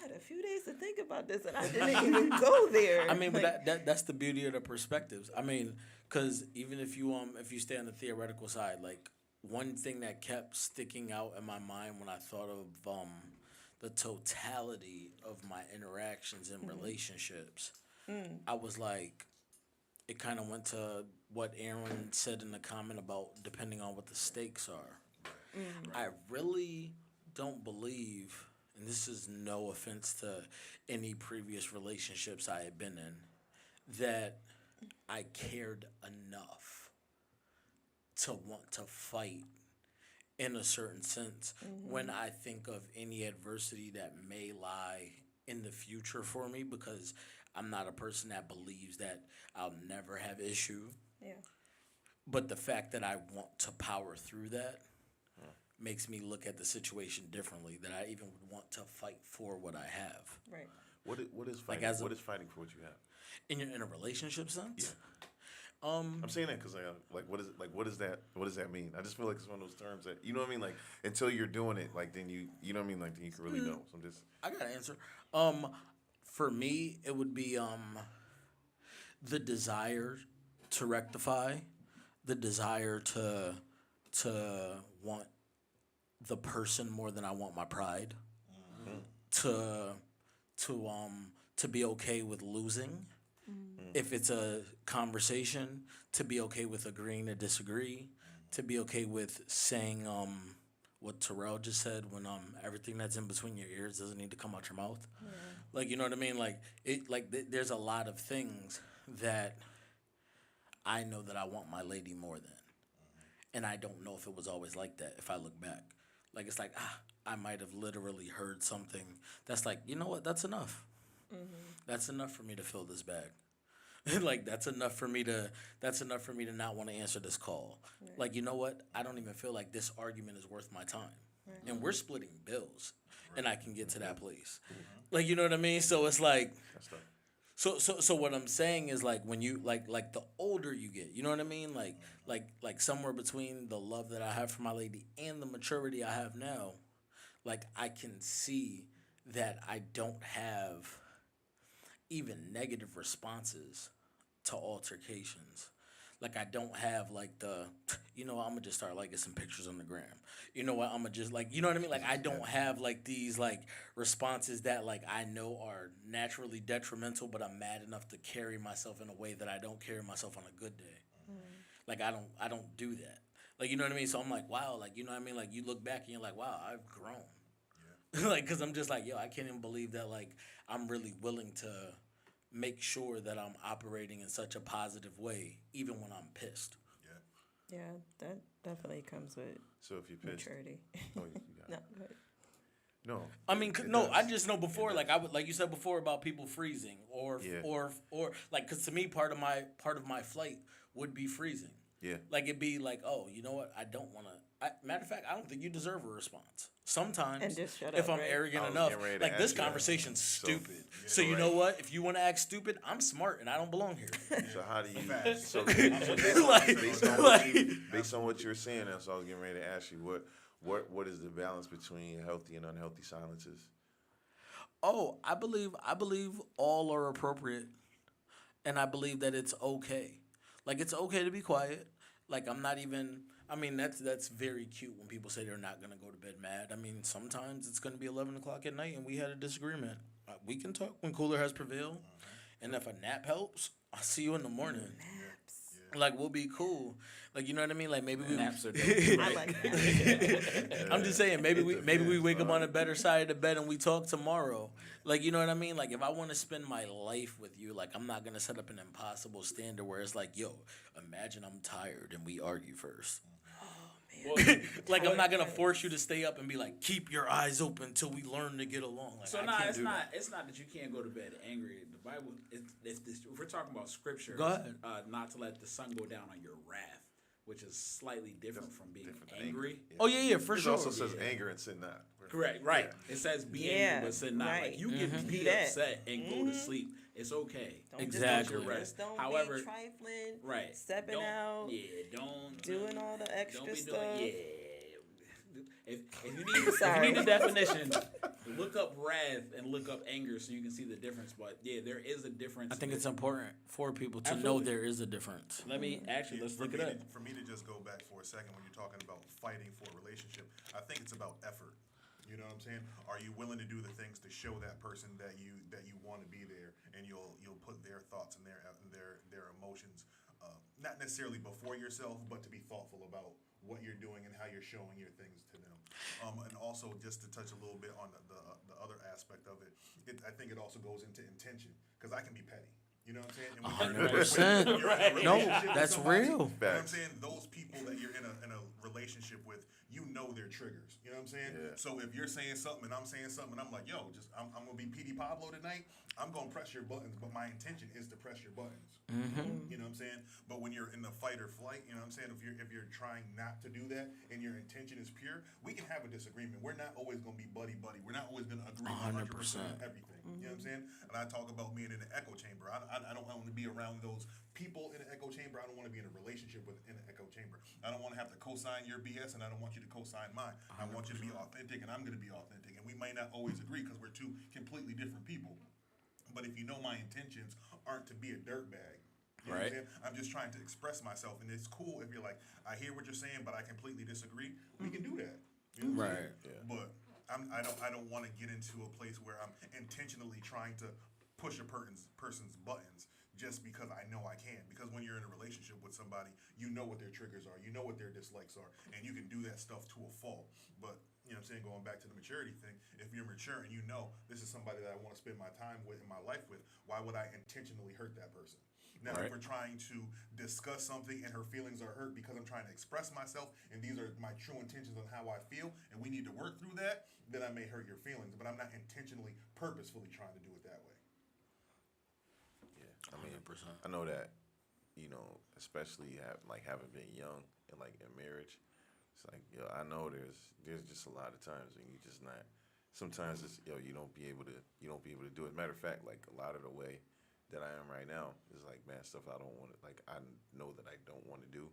had a few days to think about this, and I didn't even go there. I mean, like, but that's the beauty of the perspectives. I mean, because even if you stay on the theoretical side, like one thing that kept sticking out in my mind when I thought of the totality of my interactions and relationships, I was like, it kind of went to what Aaron said in the comment about depending on what the stakes are. I really don't believe, and this is no offense to any previous relationships I had been in, that I cared enough to want to fight in a certain sense when I think of any adversity that may lie in the future for me, because I'm not a person that believes that I'll never have issue. yeah. But the fact that I want to power through that makes me look at the situation differently, that I even would want to fight for what I have. Right. What is fighting? as a- What is fighting for what you have? In a relationship sense? I'm saying that because what is it like? What does that mean? I just feel like it's one of those terms that you know what I mean. Like until you're doing it, like then you know what I mean. Like then you can really know. So I'm just I got an answer. For me, it would be the desire to rectify, the desire to want the person more than I want my pride, to be okay with losing. If it's a conversation, to be okay with agreeing to disagree, to be okay with saying what Terrell just said when everything that's in between your ears doesn't need to come out your mouth. Like, you know what I mean? Like there's a lot of things that I know that I want my lady more than, and I don't know if it was always like that. If I look back, like it's like I might have literally heard something that's like, you know what? That's enough. That's enough for me to fill this bag. Like that's enough for me to not want to answer this call. Like, you know what? I don't even feel like this argument is worth my time. And we're splitting bills, and I can get to that place. Like, you know what I mean? So it's like, that's tough. so what I'm saying is like when you like the older you get, you know what I mean? Like somewhere between the love that I have for my lady and the maturity I have now, like I can see that I don't have even negative responses to altercations. Like I don't have like the, you know what, I'm gonna just start liking some pictures on the gram. You know what, I'm gonna just like, you know what I mean? Like I don't have like these like responses that like I know are naturally detrimental, but I'm mad enough to carry myself in a way that I don't carry myself on a good day. Like I don't do that. Like you know what I mean. So I'm like, wow. Like you know what I mean. Like you look back and you're like, wow, I've grown. Like because I'm just like, yo, I can't even believe that. Like I'm really willing to make sure that I'm operating in such a positive way, even when I'm pissed. Yeah. Yeah, that definitely comes with So if you pissed, maturity. oh, you got No, it. go ahead. No, I mean, it no, does. I just know before, It like does. I would, like you said before about people freezing, or like, cause to me, part of my flight would be freezing. Yeah. Like it'd be like, oh, you know what? I don't want to. Matter of fact, I don't think you deserve a response. Sometimes, And just shut if up, I'm right? arrogant I was enough, getting ready to like this ask you that. conversation's So- stupid. yeah, So you right. know what? If you want to act stupid, I'm smart and I don't belong here. So how do you? Facts. So Like- based on what you're saying, that's what I was getting ready to ask you. What is the balance between healthy and unhealthy silences? Oh, I believe all are appropriate, and I believe that it's okay. Like it's okay to be quiet. Like I'm not even. I mean that's very cute when people say they're not gonna go to bed mad. I mean sometimes it's gonna be 11 o'clock at night and we had a disagreement. We can talk when cooler has prevailed, and if a nap helps, I'll see you in the morning. Like we'll be cool. Like you know what I mean. Like maybe we. Naps are dope. I like that. I'm just saying, maybe we depends, wake up dog. on a better side of the bed and we talk tomorrow. Like you know what I mean? Like if I want to spend my life with you, like I'm not gonna set up an impossible standard where it's like, yo, imagine I'm tired and we argue first. Well, Like I'm not gonna force you to stay up and be like, keep your eyes open till we learn to get along. Like, so I nah, can't it's do not. that. It's not that you can't go to bed angry. The Bible, if we're talking about scripture, Go ahead. Not to let the sun go down on your wrath, which is slightly different from being Different than angry. Oh yeah, for It sure. also says anger and sin not. Correct, right. It says be Yeah, angry but sin not. right. Like you can Do be that. upset and go to sleep. It's okay. Don't Exactly. Just, Rest. don't However, be trifling. right. Stepping Don't- out. Yeah, don't Doing all the extra don't be stuff. doing yeah. If you need if you Sorry. need a definition, look up wrath and look up anger so you can see the difference. But yeah, there is a difference. I think it's important for people to know Absolutely. there is a difference. Let me actually let's For look me it up. For me to just go back for a second when you're talking about fighting for a relationship, I think it's about effort. You know what I'm saying? Are you willing to do the things to show that person that you want to be there, and you'll put their thoughts and their emotions, not necessarily before yourself, but to be thoughtful about what you're doing and how you're showing your things to them. And also just to touch a little bit on the other aspect of it, I think it also goes into intention because I can be petty. You know what I'm saying? 100%. When you're in a No, relationship with that's somebody, real. You know what I'm Facts. saying? Those people that you're in a relationship with, you know their triggers. You know what I'm saying? Yeah. So if you're saying something and I'm saying something, and I'm like, yo, I'm gonna be PD Pablo tonight. I'm gonna press your buttons, but my intention is to press your buttons. You know what I'm saying? But when you're in the fight or flight, you know what I'm saying? If you're trying not to do that and your intention is pure, we can have a disagreement. We're not always gonna be buddy. We're not always gonna agree 100% on everything. You know what I'm saying? And I talk about being in the echo chamber. I don't want to be around those people in an echo chamber. I don't want to be in a relationship in an echo chamber. I don't want to have to co-sign your BS, and I don't want you to co-sign mine. I want you to be authentic, and I'm going to be authentic. And we may not always agree because we're two completely different people. But if you know my intentions aren't to be a dirtbag, you know what I'm Right. saying? I'm just trying to express myself, and it's cool if you're like, I hear what you're saying, but I completely disagree. We can do that. You know what I'm Right. saying? But I don't want to get into a place where I'm intentionally trying to push a person's buttons just because I know I can. Because when you're in a relationship with somebody, you know what their triggers are, you know what their dislikes are, and you can do that stuff to a fault. But you know what I'm saying, going back to the maturity thing, if you're mature and you know this is somebody that I want to spend my time with in my life with, why would I intentionally hurt that person? Now, Right. if we're trying to discuss something and her feelings are hurt because I'm trying to express myself and these are my true intentions on how I feel and we need to work through that, then I may hurt your feelings, but I'm not intentionally, purposefully trying to do it that way. Yeah, I mean, 100%. I know that, you know, especially having been young and like in marriage, it's like, yo, I know there's just a lot of times when you just not. Sometimes it's you don't be able to do it. Matter of fact, like a lot of the way that I am right now is like, man, stuff I don't want to, like, I know that I don't want to do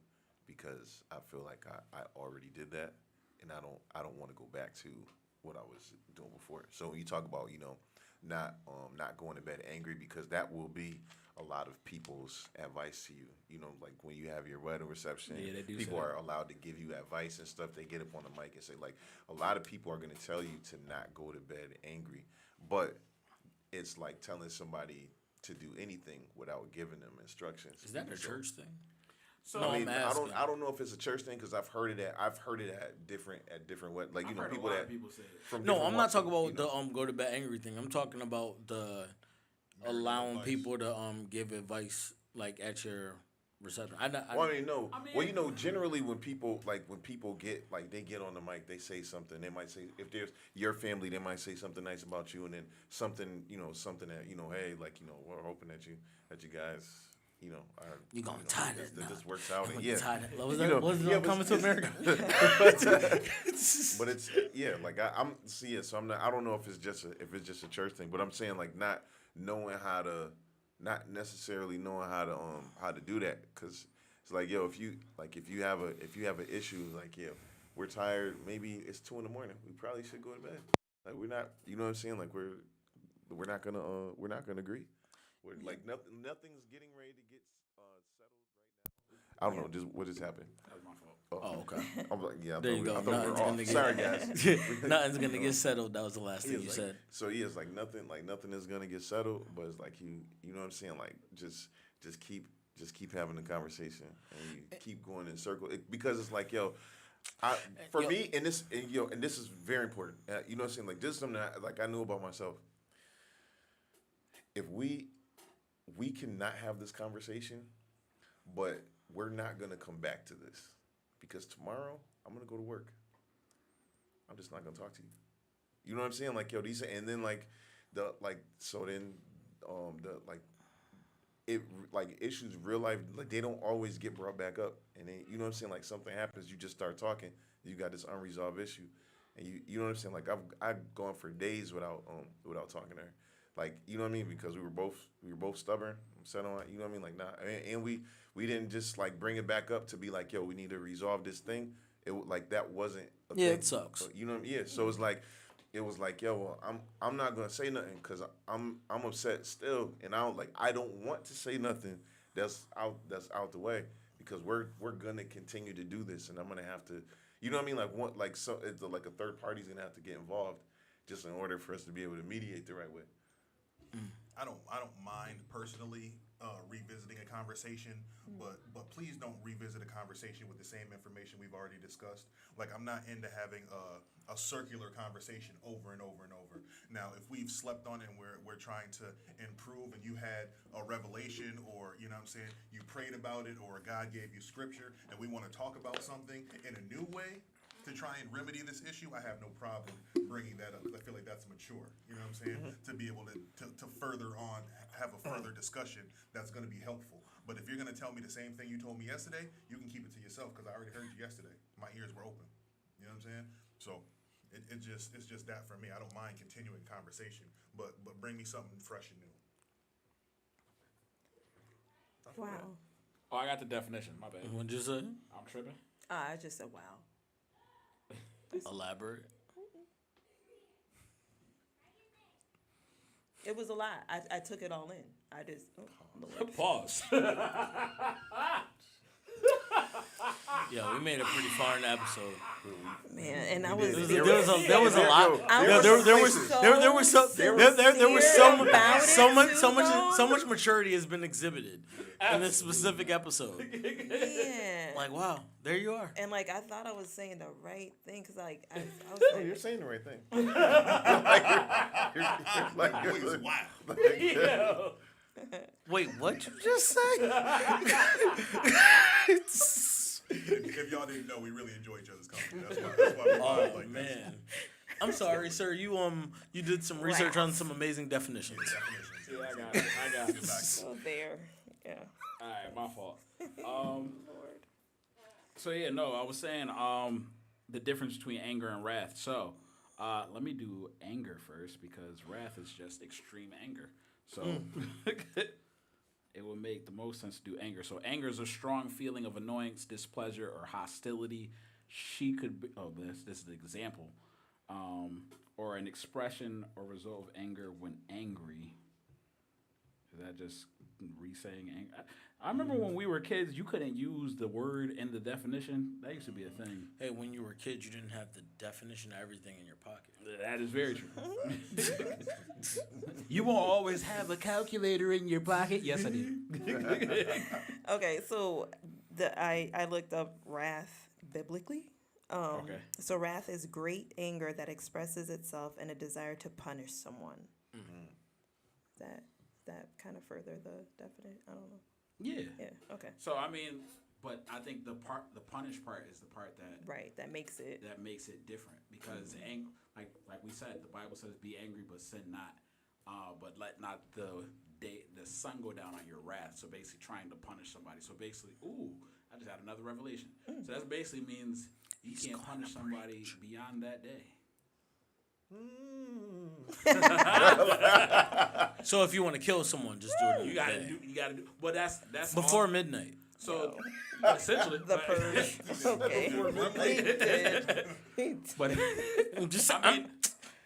because I feel like I already did that and I don't want to go back to what I was doing before. So when you talk about, not going to bed angry, because that will be a lot of people's advice to you. You know, like when you have your wedding reception, Yeah, they do people say that. are allowed to give you advice and stuff. They get up on the mic and say, like, a lot of people are going to tell you to not go to bed angry, but it's like telling somebody to do anything without giving them instructions. Is that a So- church thing? So No, I mean, I'm asking. I don't know if it's a church thing because I've heard it at different what, like, you I've know, heard people a lot that of people say it. from No, different I'm not walks talking of, about you know. the go to bed angry thing. I'm talking about the Marital allowing advice. people to give advice like at your reception. Well, I mean, no. I mean- Well, you know, generally when people get like they get on the mic, they say something. They might say if there's your family, they might say something nice about you, and then something, you know, something that, you know, hey, like, you know, we're hoping that you guys, you know, are You gonna tie that that knot. this works out. I'm And gonna yeah, tie that. What was You that? know, What was yeah, it? but Coming to America? but it's yeah, like I'm see it. So I'm not. I don't know if it's just a church thing, but I'm saying like not knowing how to, not necessarily knowing how to do that, because it's like, yo, if you have an issue, like, yeah, we're tired. Maybe it's 2 a.m. We probably should go to bed. Like, we're not. You know what I'm saying? Like, we're not gonna agree. We're like nothing's getting ready to get settled right now. I don't know. Just what just happened. That was my fault. Oh, okay. I'm like, yeah. There you go. I thought we Nothing's were gonna off. get- Sorry, guys. Nothing's gonna get settled. That was the last He thing is you like- said. So yeah, it's like nothing is gonna get settled, but it's like you know what I'm saying? Like just keep having the conversation and you keep going in circle because it's like, yo, for Yo. me, and this is very important. You know what I'm saying? Like this is something I knew about myself. If we cannot have this conversation, but we're not gonna come back to this because tomorrow I'm gonna go to work. I'm just not gonna talk to you. You know what I'm saying? Like, yo, these, and then like the issues real life, like they don't always get brought back up, and then you know what I'm saying? Like something happens, you just start talking, you got this unresolved issue, and you know what I'm saying? Like I've gone for days without talking to her, like, you know what I mean? Because we were both stubborn, set on, you know what I mean? Like, nah, and we didn't just like bring it back up to be like, yo, we need to resolve this thing. Like that wasn't a Yeah, thing. it sucks. You know what I mean? Yeah. So it's like, it was like, yo, well, I'm not gonna say nothing because I'm upset still, and I don't want to say nothing that's out the way because we're gonna continue to do this, and I'm gonna have to, you know what I mean? Like so it's like a third party's gonna have to get involved just in order for us to be able to mediate the right way. I don't mind personally revisiting a conversation, but please don't revisit a conversation with the same information we've already discussed. Like, I'm not into having a circular conversation over and over and over. Now, if we've slept on it and we're trying to improve, and you had a revelation, or you know what I'm saying, you prayed about it, or God gave you scripture, and we want to talk about something in a new way to try and remedy this issue, I have no problem bringing that up. I feel like that's mature. You know what I'm saying? To be able to further on, have a further discussion that's going to be helpful. But if you're going to tell me the same thing you told me yesterday, you can keep it to yourself because I already heard you yesterday. My ears were open. You know what I'm saying? So it's just that for me. I don't mind continuing conversation, but bring me something fresh and new. Wow. Oh, I got the definition. My bad. What'd you say? I'm tripping. I just said wow. Elaborate. It was a lot. I took it all in. I just Lord. Pause. Yeah, we made it pretty far in the episode. Man, and I was There was a lot. I Yeah, was there was so sincere much about so much maturity has been exhibited in this specific episode. yeah. Like, wow, there you are. And like I thought I was saying the right thing because like I was Oh, like, you're saying the right thing. you're Wow. Yo. Wait, what'd you just say? If y'all didn't know, we really enjoy each other's company. That's why we vibe Oh like man, I'm sorry, sir. You did some research on some amazing definitions. this. Definitions. Yeah, I got it. Get back to so there. Yeah. All right, my fault. Lord. So yeah, no, I was saying the difference between anger and wrath. So let me do anger first because wrath is just extreme anger. So it would make the most sense to do anger. So anger is a strong feeling of annoyance, displeasure, or hostility. She could be, this is the example, or an expression or result of anger when angry. Is that just re-saying anger? I remember when we were kids, you couldn't use the word in the definition. That used to be a thing. Hey, when you were a kid, you didn't have the definition of everything in your pocket. That is very true. You won't always have a calculator in your pocket. Yes, I do. Okay, so I looked up wrath biblically. Okay. So wrath is great anger that expresses itself in a desire to punish someone. That kind of further the definition. I don't know. Yeah. Yeah. Okay. So I mean, but I think the punish part is the part that Right. That makes it. different because like we said, the Bible says, "Be angry, but sin not." But let not the sun go down on your wrath. So basically, trying to punish somebody. So basically, I just had another revelation. So that basically means you can't punish somebody beyond that day. So if you want to kill someone, just do it. You gotta do. But that's before all. midnight. So essentially, The purge. Okay. He did. But Just, I mean,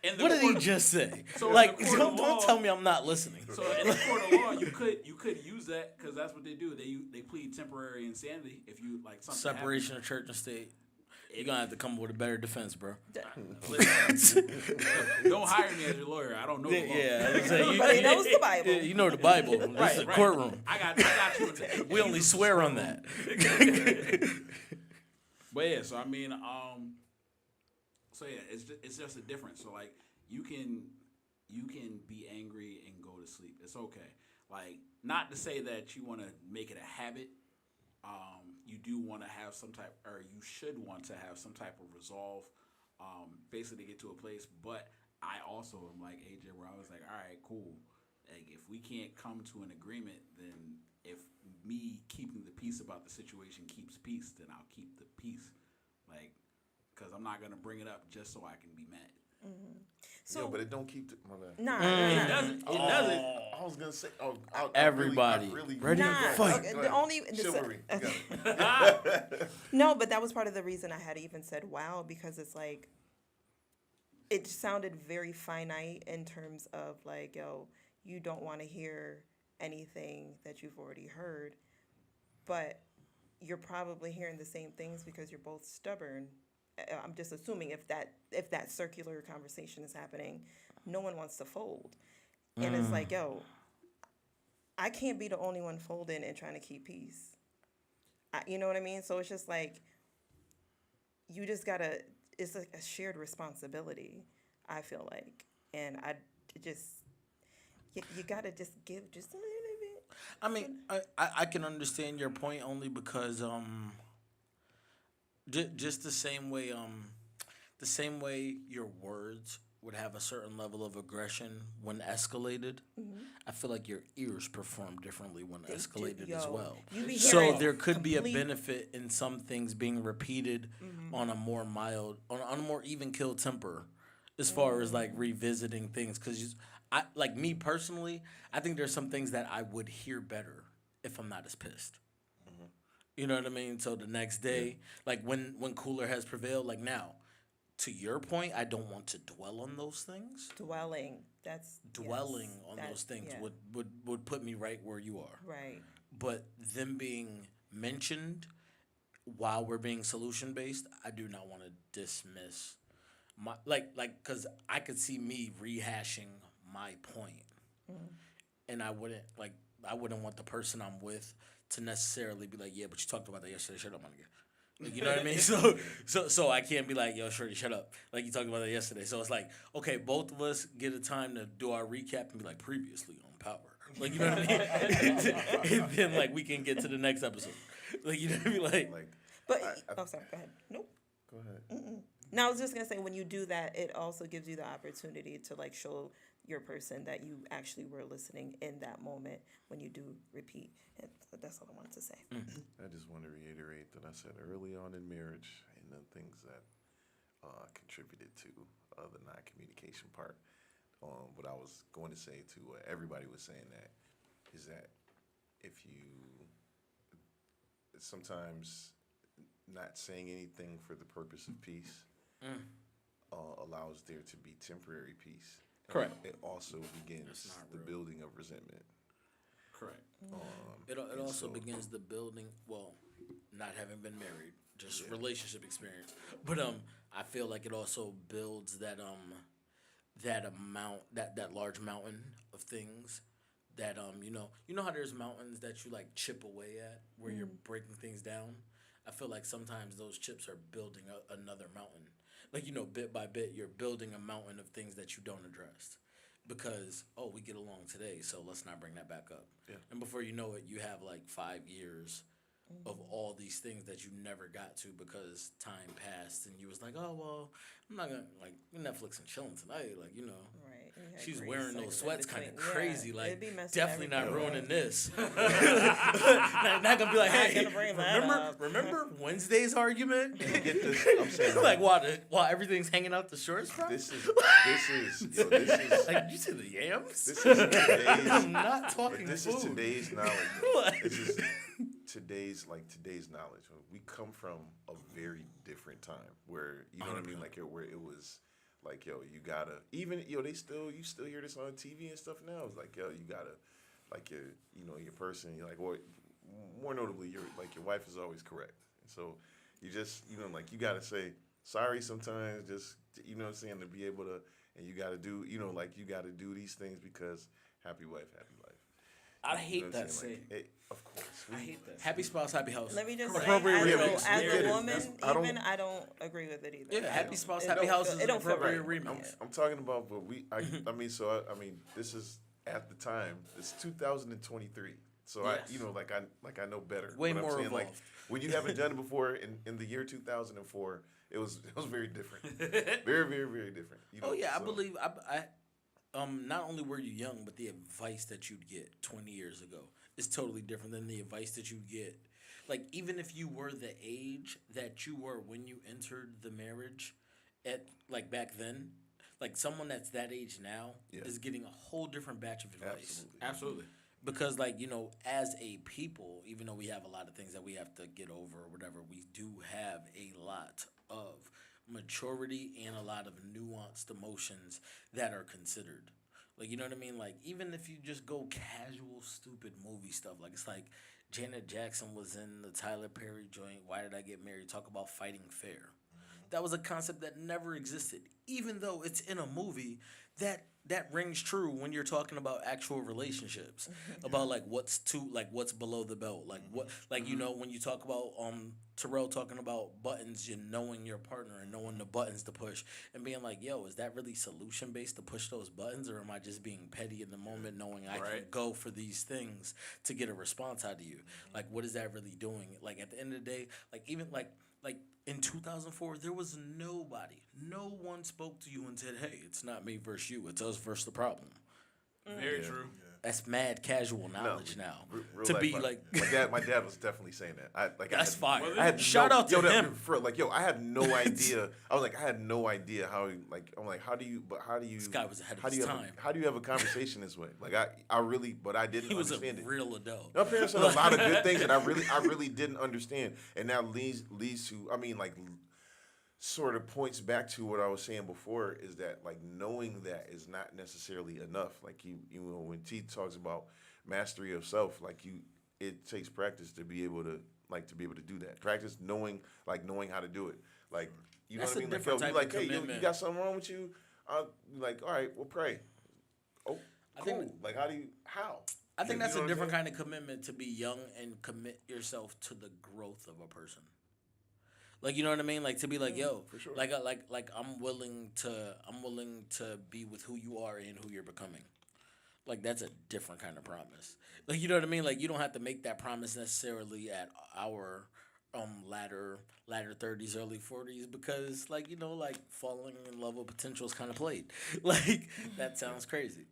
in the what did he court- just say? So in Like, the court of don't law- tell me I'm not listening. So in the court of law, you could use that because that's what they do. They plead temporary insanity if you like something. Separation of church and state. You're gonna have to come up with a better defense, bro. happens. Don't hire me as your lawyer. I don't know. The law. Yeah, I was saying, But he knows the Bible. Yeah, you know the Bible. This is a courtroom. I got you. We only swear on that. But yeah, so I mean, so yeah, it's just a difference. So like, you can be angry and go to sleep. It's okay. Like, not to say that you want to make it a habit. You do want to have some type, or you should want to have some type of resolve, basically to get to a place. But I also am like AJ, where I was like, all right, cool. Like, if we can't come to an agreement, then if me keeping the peace about the situation keeps peace, then I'll keep the peace. Like, because I'm not gonna bring it up just so I can be mad. Yeah, but it don't keep the, my bad. Nah, It nah, doesn't. It doesn't. I was gonna say, Everybody. ready nah. to fight. Okay, Go the ahead. only Chivalry. You got it. no, but that was part of the reason I had even said wow, because it's like it sounded very finite in terms of like, yo, you don't want to hear anything that you've already heard, but you're probably hearing the same things because you're both stubborn. I'm just assuming if that circular conversation is happening, no one wants to fold. And it's like, yo, I can't be the only one folding and trying to keep peace. You know what I mean? So it's just like, you just gotta, it's like a shared responsibility, I feel like. And you gotta just give just a little bit. I mean, I can understand your point only because just the same way your words would have a certain level of aggression when escalated. I feel like your ears perform differently when They do, escalated as yo. well. You be So hearing there could be a complete- benefit in some things being repeated on a more mild, on a more even kill temper, as far as like revisiting things. Because I like me personally, I think there's some things that I would hear better if I'm not as pissed. You know what I mean? So the next day, like when cooler has prevailed, like now, to your point, I don't want to dwell on those things. Dwelling. That's Dwelling yes, on that- those things yeah. would put me right where you are. Right. But them being mentioned while we're being solution based, I do not want to dismiss my because I could see me rehashing my point, and I wouldn't want the person I'm with to necessarily be like, yeah, but you talked about that yesterday. Shut up, my nigga. Like, you know what I mean? So I can't be like, yo, Shorty, shut up. Like you talked about that yesterday. So it's like, okay, both of us get a time to do our recap and be like, previously on Power. Like, you know what I mean? And then like we can get to the next episode. Like, you know what I mean? Like But sorry. Go ahead. Nope. Go ahead. No, I was just gonna say when you do that, it also gives you the opportunity to like show your person that you actually were listening in that moment when you do repeat. And so that's all I wanted to say. I just want to reiterate that I said early on in marriage and the things that contributed to the non-communication part. What I was going to say to everybody was saying that is that if you sometimes not saying anything for the purpose of peace allows there to be temporary peace. Correct. It also begins the building of resentment. Correct. it and also so- begins the building. Well, not having been married, just relationship experience. But I feel like it also builds that large mountain of things that you know how there's mountains that you like chip away at where you're breaking things down. I feel like sometimes those chips are building another mountain. Like bit by bit, you're building a mountain of things that you don't address. Because we get along today, so let's not bring that back up. Yeah. And before you know it, you have like 5 years of all these things that you never got to because time passed, and you was like, oh well, I'm not gonna like Netflix and chilling tonight, like Right. You had she's Grace wearing like, those in sweats kind of between. crazy. Yeah, Like, it'd be messing definitely not everything ruining up. this. not gonna be like, Not hey, gonna bring that up. remember Wednesday's argument? Get this, I'm saying, Like, while everything's hanging out the shorts from? this is Like, you see the yams? this is today's. I'm not talking This food. is today's knowledge. Like- This is today's knowledge. We come from a very different time where you know what I mean, like where it was like you gotta even you still hear this on TV and stuff now. It's like you gotta like your person. You're like more notably your wife is always correct. And so you just like you gotta say sorry sometimes. Just what I'm saying, to be able to, and you gotta do you gotta do these things because happy wife, happy life. I You know hate what I'm that saying? saying. Like, of course. I hate that. Happy spouse, happy house. Let me just say, Appropriate as, remix. as Yeah, a it is. woman, I don't- I don't agree with it either. Yeah, I happy don't- spouse, it happy don't house feel- is it an don't feel appropriate right. remix. I'm talking about, but I mean, so I mean, this is at the time. It's 2023, so Yes. I know better. Way But I'm more saying, like, evolved. when you haven't done it before in the year 2004, it was very different, very very very different. Oh yeah, I so- believe I not only were you young, but the advice that you'd get 20 years ago is totally different than the advice that you'd get. Like, even if you were the age that you were when you entered the marriage at like back then, like someone that's that age now Yeah. is getting a whole different batch of advice. Absolutely. Absolutely. Because as a people, even though we have a lot of things that we have to get over or whatever, we do have a lot of maturity and a lot of nuanced emotions that are considered. Like, you know what I mean? Like, even if you just go casual, stupid movie stuff, like, it's like Janet Jackson was in the Tyler Perry joint, Why Did I Get Married? Talk about fighting fair. That was a concept that never existed, even though it's in a movie that rings true when you're talking about actual relationships, about like what's below the belt, like what, like when you talk about Terrell talking about buttons, you knowing your partner and knowing the buttons to push and being like, yo, is that really solution based to push those buttons, or am I just being petty in the moment, knowing I can Right. go for these things to get a response out of you? Like, what is that really doing? Like, at the end of the day, like, even like in 2004, there was no one spoke to you and said, hey, it's not me versus you, it's us versus the problem. Very true. That's mad casual knowledge now. Real To life, be my- like, my dad was definitely saying that. that's fire. I had Shout out to that- him. I had no idea. I was like, I had no idea how. Like, I'm like, how do you? This guy was ahead of how do his you have time. how do you have a conversation this way? Like, I really, but I didn't He was a understand it. real adult. My parents said a lot of good things that I really didn't understand, and that leads to, I mean, like, sort of points back to what I was saying before, is that like knowing that is not necessarily enough. Like you know, when T talks about mastery of self, like it takes practice to be able to do that. Practice knowing how to do it. Like, you know That's what I a mean? Like, different yo, you type like, of hey, yo, you commitment. got something wrong with you? Like, all right, we'll pray. Oh, I cool. think- Like, how? I think You that's know a what I'm different saying? kind of commitment, to be young and commit yourself to the growth of a person. Like, you know what I mean? Like, to be like, yo, for sure. like I'm willing to be with who you are and who you're becoming. Like, that's a different kind of promise. Like, you know what I mean? Like, you don't have to make that promise necessarily at our latter 30s, early 40s, because, like, like falling in love with potential is kind of played. Like, that sounds crazy.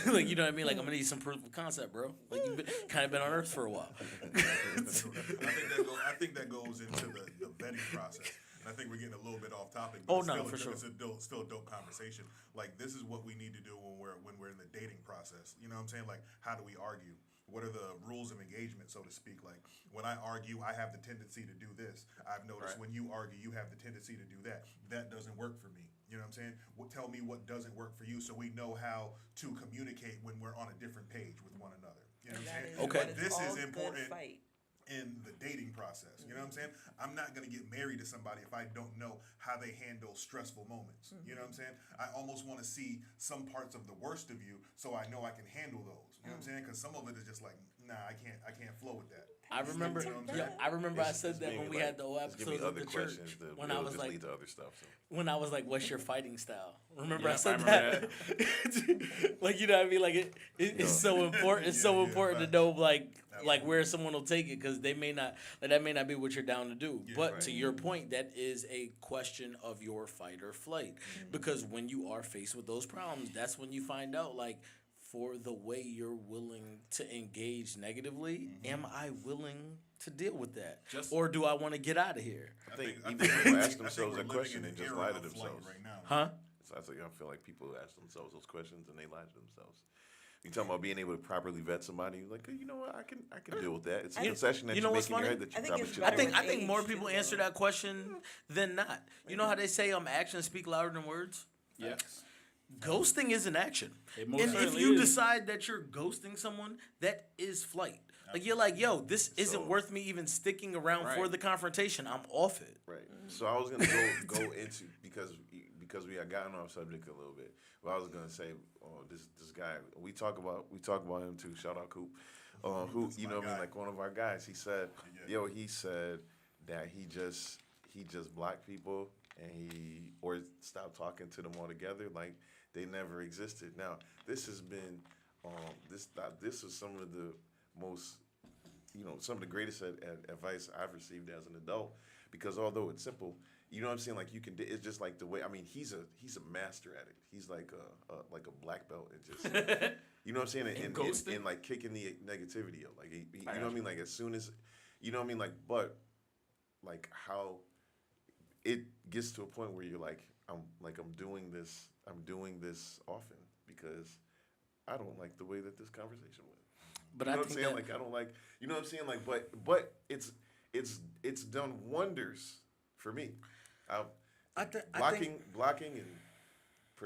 Like, you know what I mean? Like, I'm gonna need some proof of concept, bro. Like, you've kind of been on Earth for a while. I think that goes into the vetting process. And I think we're getting a little bit off topic. But Oh, it's no, still, for sure. It's still a dope conversation. Like, this is what we need to do when we're in the dating process. You know what I'm saying? Like, how do we argue? What are the rules of engagement, so to speak? Like, when I argue, I have the tendency to do this. I've noticed when you argue, you have the tendency to do that. That doesn't work for me. You know what I'm saying? Tell me what doesn't work for you, so we know how to communicate when we're on a different page with one another. You know what I'm saying? Okay. But it's This all is good important. fight. in the dating process. You know what I'm saying? I'm not going to get married to somebody if I don't know how they handle stressful moments. You know what I'm saying? I almost want to see some parts of the worst of you so I know I can handle those. You know what I'm saying? Because some of it is just like, nah, I can't flow with that. I remember, You know what I'm yeah, saying? I remember I It's said that maybe when we like- had the old just give me episodes of other the church. questions that When will I was just like, lead to other stuff. So. when I was like, "What's your fighting style?" Remember I Yep, I said remember that. Like, you know what I mean? Like it's so important. It's so yeah, important to facts. know like Absolutely. where someone will take it because they may not that may not be what you're down to do. But right. to your point, that is a question of your fight or flight because when you are faced with those problems, that's when you find out like. For the way you're willing to engage negatively, am I willing to deal with that, or do I want to get out of here? I think I even think- people I ask think themselves we're that living question in and an just era lie to of flight themselves. right now. Huh? So I think I feel like people ask themselves those questions and they lie to themselves. You talking about being able to properly vet somebody? Like, you know what? I can deal with that. It's a concession that You you know make what's in your funny? head that you I think probably it's should. better I think with I think more age, people too, answer though. that question than not. You know how they say actions speak louder than words? Yes. Ghosting is an action. It most And if certainly you is. decide that you're ghosting someone, that is flight. Like you're like, yo, this isn't So- worth me even sticking around for Right. the confrontation. I'm off it. Right. So I was gonna go into because we had gotten off subject a little bit. But I was gonna say, this guy we talk about him too. Shout out Coop, who That's you my know what I mean, guy. like one of our guys. He said, Yeah. he said that he just blocked people and he stopped talking to them altogether, like they never existed. Now this has been this is some of the most some of the greatest advice I've received as an adult, because although it's simple, you know what I'm saying, like it's just like the way, I mean, he's a master at it. He's like a black belt and just you know what I'm saying, and ghosting? like kicking the negativity out, like he you I know got what I mean, like as soon as you know what I mean, like, but like how it gets to a point where you're like I'm doing this often because I don't like the way that this conversation went. But You know I what I'm think saying? that, Like I don't like, you know what I'm saying? Like, but it's done wonders for me. I think Blocking and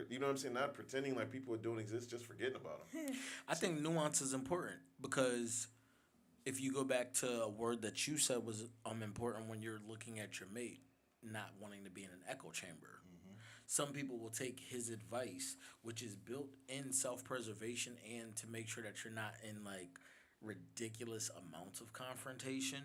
you know what I'm saying? Not pretending like people don't exist, just forgetting about them. I think nuance is important because if you go back to a word that you said was important when you're looking at your mate, not wanting to be in an echo chamber. Some people will take his advice, which is built in self-preservation and to make sure that you're not in like ridiculous amounts of confrontation,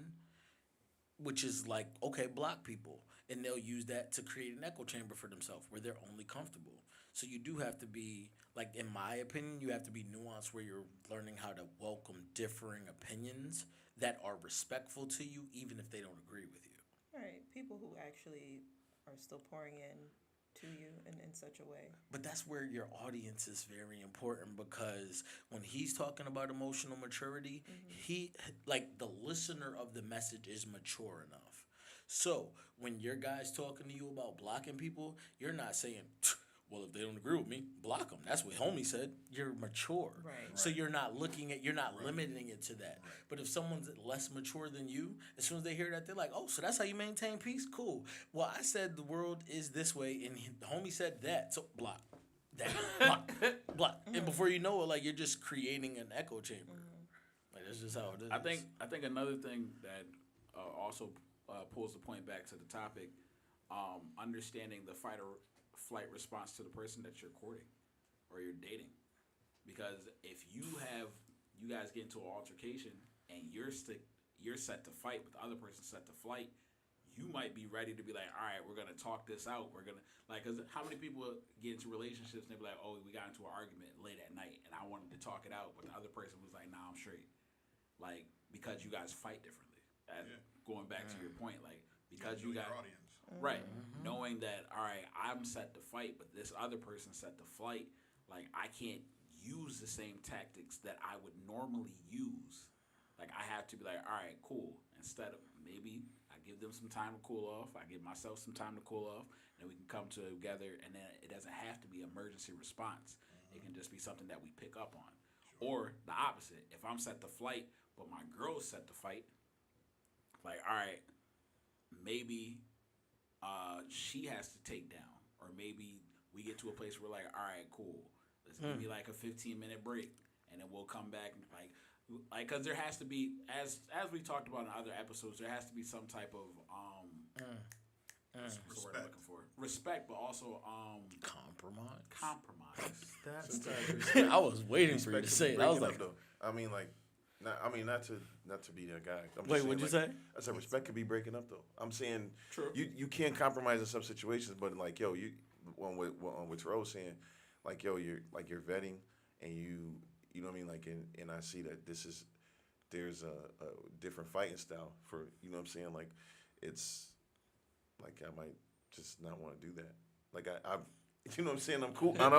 which is like, okay, block people. And they'll use that to create an echo chamber for themselves where they're only comfortable. So you do have to be, like, in my opinion, you have to be nuanced where you're learning how to welcome differing opinions that are respectful to you, even if they don't agree with you. Right. People who actually are still pouring in to you in such a way. But that's where your audience is very important because when he's talking about emotional maturity, he, like, the listener of the message is mature enough. So when your guy's talking to you about blocking people, you're not saying, well, if they don't agree with me, block them. That's what homie said. You're mature. Right. So you're not limiting it to that. But if someone's less mature than you, as soon as they hear that, they're like, oh, so that's how you maintain peace? Cool. Well, I said the world is this way, and the homie said that. So block. That. Block. Block. And before you know it, like, you're just creating an echo chamber. Like, that's just how it is. I think another thing that also pulls the point back to the topic, understanding the fight or flight response to the person that you're courting or you're dating, because if you guys get into an altercation and you're set to fight, but the other person's set to flight, you might be ready to be like, all right, we're gonna talk this out. We're gonna because how many people get into relationships and they be like, oh, we got into an argument late at night and I wanted to talk it out, but the other person was like, nah, I'm straight. Like, because you guys fight differently. Going back to your point, like, because you Know got your audience. right, knowing that, all right, I'm set to fight, but this other person's set to flight. Like, I can't use the same tactics that I would normally use. Like, I have to be like, all right, cool. Instead of maybe I give them some time to cool off, I give myself some time to cool off, and then we can come together. And then it doesn't have to be emergency response. It can just be something that we pick up on. Or the opposite. If I'm set to flight, but my girl's set to fight, like, all right, maybe she has to take down, or maybe we get to a place where like, all right, cool, let's give me like a 15-minute break, and then we'll come back and like, like, because there has to be, as we talked about in other episodes, there has to be some type of what's the word I'm looking for? Respect, but also compromise. That's I was waiting for you to say it. I was like, though. I mean, like, not to be that guy. I'm just wait, saying, what'd you like, say? I said respect could be breaking up though. I'm saying True. you can't compromise in some situations, but like yo, you on what Terrell was saying, like yo, you're vetting and you know what I mean, like and I see that there's a different fighting style for you know what I'm saying, like it's like I might just not want to do that. Like I you know what I'm saying? I'm cool, and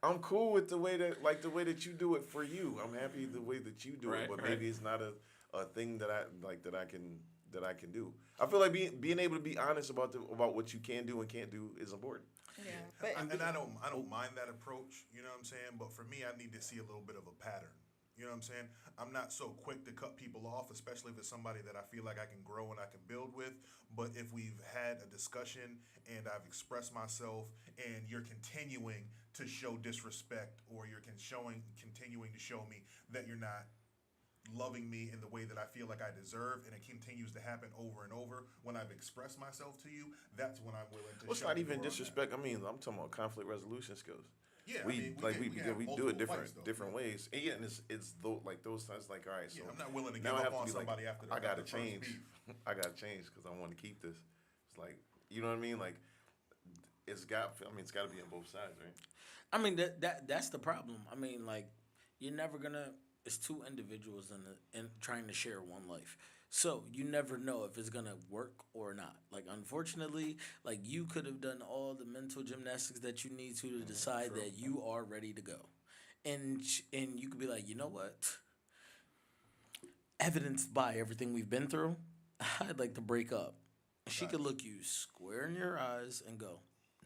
I'm cool with the way that you do it for you. I'm happy the way that you do it, but maybe it's not a thing that I can do. I feel like being able to be honest about what you can do and can't do is important. Yeah, but And I don't mind that approach, you know what I'm saying? But for me, I need to see a little bit of a pattern. You know what I'm saying? I'm not so quick to cut people off, especially if it's somebody that I feel like I can grow and I can build with. But if we've had a discussion and I've expressed myself and you're continuing to show disrespect or you're continuing to show me that you're not loving me in the way that I feel like I deserve, and it continues to happen over and over when I've expressed myself to you, that's when I'm willing to Well, it's show not you even where I'm at. disrespect. I mean, I'm talking about conflict resolution skills. Yeah, we can have do multiple it fights, though. different ways. And yeah, and it's like those times. Like, all right, so Yeah, I'm not willing to give now I up have on to be like, somebody after the I gotta after the first change. beef. I gotta change because I want to keep this. It's like you know what I mean. Like it's got to be on both sides, right? I mean that's the problem. I mean, like you're never gonna. It's two individuals in trying to share one life. So you never know if it's gonna work or not. Like unfortunately, like you could have done all the mental gymnastics that you need to decide that you are ready to go, and you could be like, you know what? Evidenced by everything we've been through, I'd like to break up. She could look you square in your eyes and go,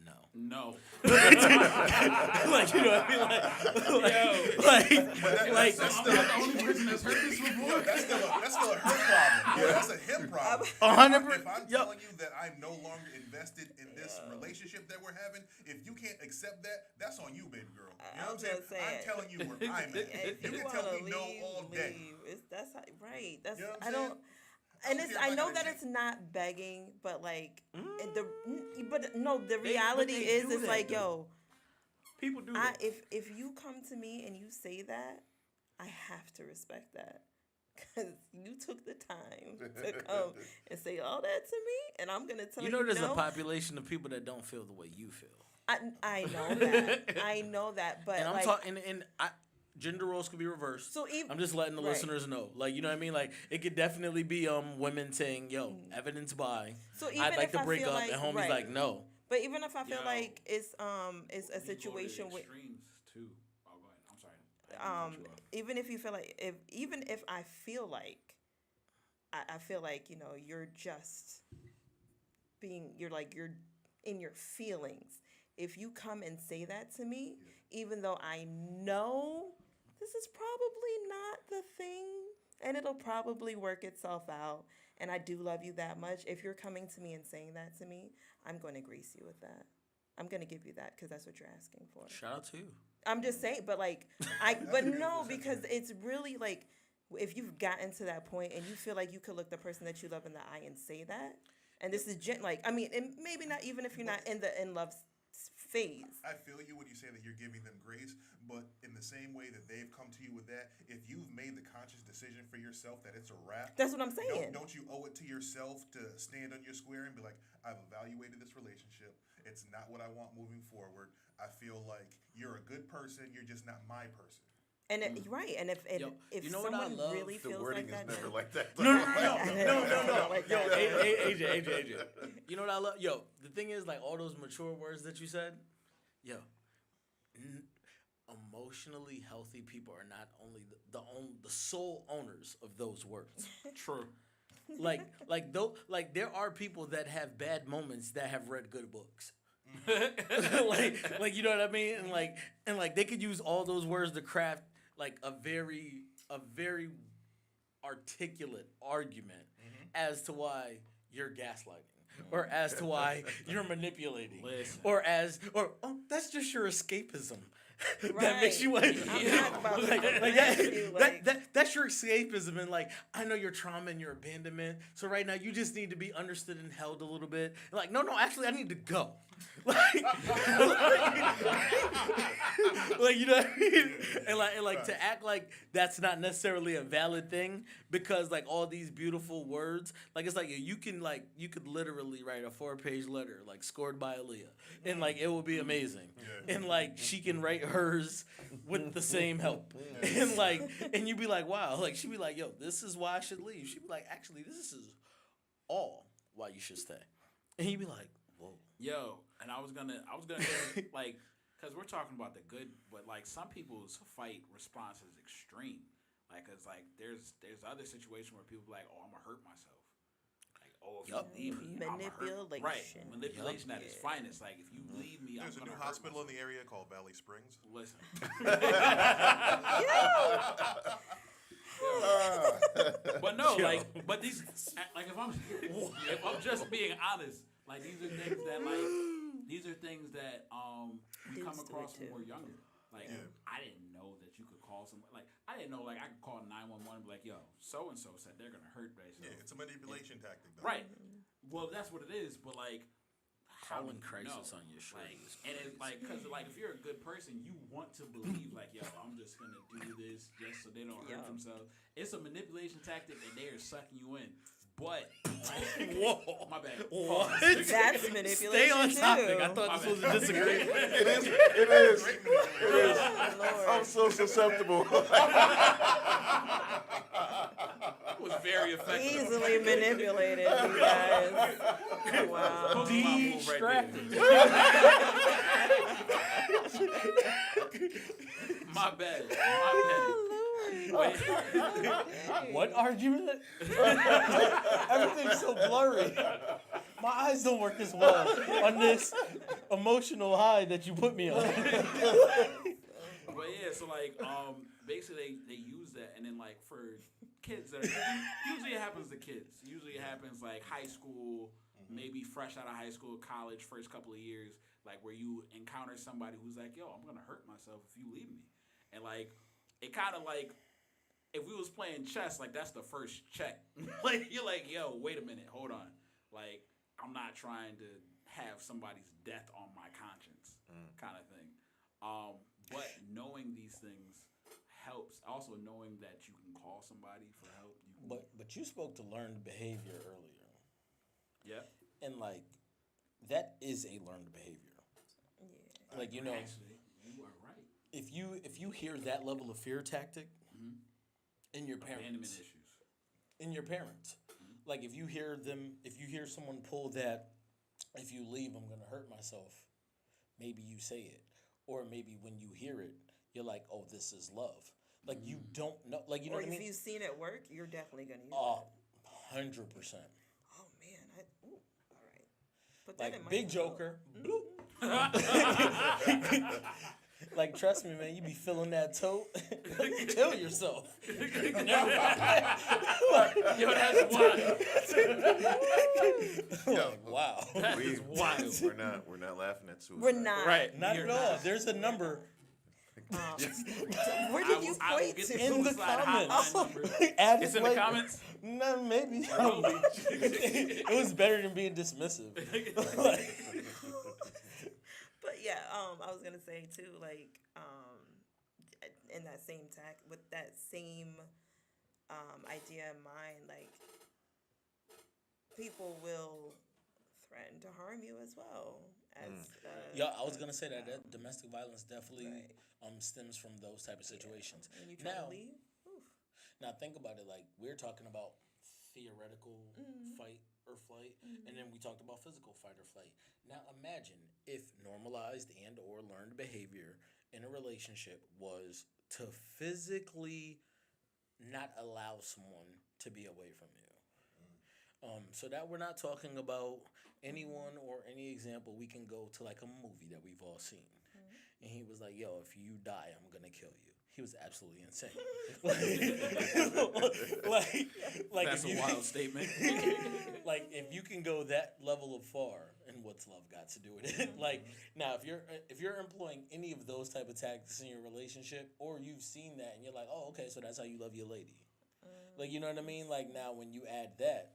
no. No. Like you know what I mean? Like I'm not the only person that's heard this before. That's still a her problem. Yeah, that's a him problem. 100%. If I'm telling you that I'm no longer invested in this relationship that we're having, if you can't accept that, that's on you, baby girl. You know what I'm saying? I'm telling you where I'm at. if You you can tell wanna me no leave, all day. leave. That's how, right. That's You know what I'm I don't. saying? And don't it's care if I I know gotta that change. it's not begging, but like the But reality they is do it's that, like though. yo, People do that. if you come to me and you say that, I have to respect that. Because you took the time to come and say all that to me, and I'm gonna tell you. You know, there's no. a population of people that don't feel the way you feel. I know that. I know that, but And I'm like, talking, and gender roles could be reversed. So even- I'm just letting the right. listeners know, like you know what I mean. Like it could definitely be women saying, "Yo, evidence by." So even I'd like if to I break feel up, like- and homie's right. like, "No." But even if I feel Yo. like it's a You go to situation the with extremes too. Oh, go ahead. I'm sorry. I didn't cut you off. even if you feel like even if I feel like I feel like, you know, you're just you're in your feelings. If you come and say that to me, even though I know this is probably not the thing and it'll probably work itself out, and I do love you that much, if you're coming to me and saying that to me, I'm going to grace you with that. I'm going to give you that because that's what you're asking for. Shout out to you. I'm just saying, but like, but no, because it's really like, if you've gotten to that point and you feel like you could look the person that you love in the eye and say that, and this is like, I mean, and maybe not even if you're not in the in love phase. I feel you when you say that you're giving them grace, but in the same way that they've come to you with that, if you've made the conscious decision for yourself that it's a wrap, That's what I'm saying. don't you owe it to yourself to stand on your square and be like, I've evaluated this relationship. It's not what I want moving forward. I feel like you're a good person. You're just not my person. And right, and if Yo, if you know what I someone love? really The feels wording like is that, never like that. No. Like Yo, that. AJ. You know what I love? Yo, the thing is, like all those mature words that you said, yo, emotionally healthy people are not only the sole owners of those words. True. like there are people that have bad moments that have read good books. like you know what I mean? And like they could use all those words to craft like a very articulate argument as to why you're gaslighting, or as to why you're manipulating, Listen. or oh, that's just your escapism. that makes you want. I'm not about to like prevent that, you, that, that's your escapism, and like I know your trauma and your abandonment. So right now you just need to be understood and held a little bit. Like no, actually I need to go. Like, like you know what I mean? And like to act like that's not necessarily a valid thing because like all these beautiful words, like it's like you could literally write a 4-page letter like scored by Aaliyah, and like it will be amazing, and like she can write hers with the same help, and you'd be like wow, like she'd be like yo, this is why I should leave. She'd be like actually this is all why you should stay, and you'd be like whoa. Yo, and I was gonna like, cause we're talking about the good, but like some people's fight response is extreme. Like, cause like there's other situations where people be like, oh, I'm gonna hurt myself. Like, oh, if you leave me, I'ma hurt. Manipulation. Right, manipulation at its finest. Like, if you leave me, There's a I'm new gonna hurt hospital in myself. the area called Valley Springs. Listen. But no, like, but these, like, if I'm just being honest, like, these are things that we come Dudes do across it when too. we're younger. Like, I didn't know that you could call someone. Like, I didn't know, like, I could call 911 and be like, yo, so and so said they're gonna hurt themselves. Yeah, it's a manipulation tactic, though. Right. Well, that's what it is. But like, how Calling do you crisis know? on your shoulder Like, is and it's like, cause like if you're a good person, you want to believe like, yo, I'm just gonna do this just so they don't hurt themselves. It's a manipulation tactic, and they are sucking you in. But Whoa. my bad. What? Pause. That's manipulation Stay on too. topic. I thought this was a disagreement. It is. Oh, I'm so susceptible. It was very effective. easily manipulated, you guys. Wow. Post my move right there. My bad. Wait. What argument? Everything's so blurry. My eyes don't work as well on this emotional high that you put me on. But yeah, so like, basically they use that, and then like for kids that are, usually it happens to kids. Usually it happens like high school, maybe fresh out of high school, college, first couple of years, like where you encounter somebody who's like, yo, I'm gonna hurt myself if you leave me, and like it kind of like. If we was playing chess, like that's the first check. Like you're like, yo, wait a minute, hold on. Like I'm not trying to have somebody's death on my conscience, kind of thing. But knowing these things helps. Also knowing that you can call somebody for help. But you spoke to learned behavior earlier, Yeah. and like that is a learned behavior. Like you know, Actually, you are right. if you hear that level of fear tactic in your Abandonment parents, issues. like if you hear someone pull that, if you leave, I'm gonna hurt myself. Maybe you say it, or maybe when you hear it, you're like, oh, this is love. Like you don't know, like you know Or what I if mean? you've seen it work, you're definitely gonna use Oh, it. 100%. Oh man, all right. Put that in Like my Big note. Joker. Bloop. Like trust me, man, you be feeling that tote, kill yourself. Yo, that's wild. Like, wow. That is wild. We're not laughing at suicide. We're not. Right. Not You're at all. not. There's a number Where did you I will point get to? the in the suicide comments. hotline number. Add It's it in the later. comments. No, maybe. It was better than being dismissive. But yeah, I was gonna say too, like, in that same with that same idea in mind, like, people will threaten to harm you as well. As Yeah, I was gonna say that domestic violence definitely Right. stems from those type of situations. when you try Now, to leave, oof. now think about it. Like we're talking about theoretical fight or flight, and then we talked about physical fight or flight. Now imagine if normalized and or learned behavior in a relationship was to physically not allow someone to be away from you. So that we're not talking about anyone or any example. We can go to like a movie that we've all seen. And he was like, yo, if you die, I'm going to kill you. He was absolutely insane. like That's if a wild statement. like if you can go that level of far and what's love got to do with it? Like, now if you're employing any of those type of tactics in your relationship, or you've seen that and you're like, oh, okay, so that's how you love your lady. Like, you know what I mean? Like, now when you add that,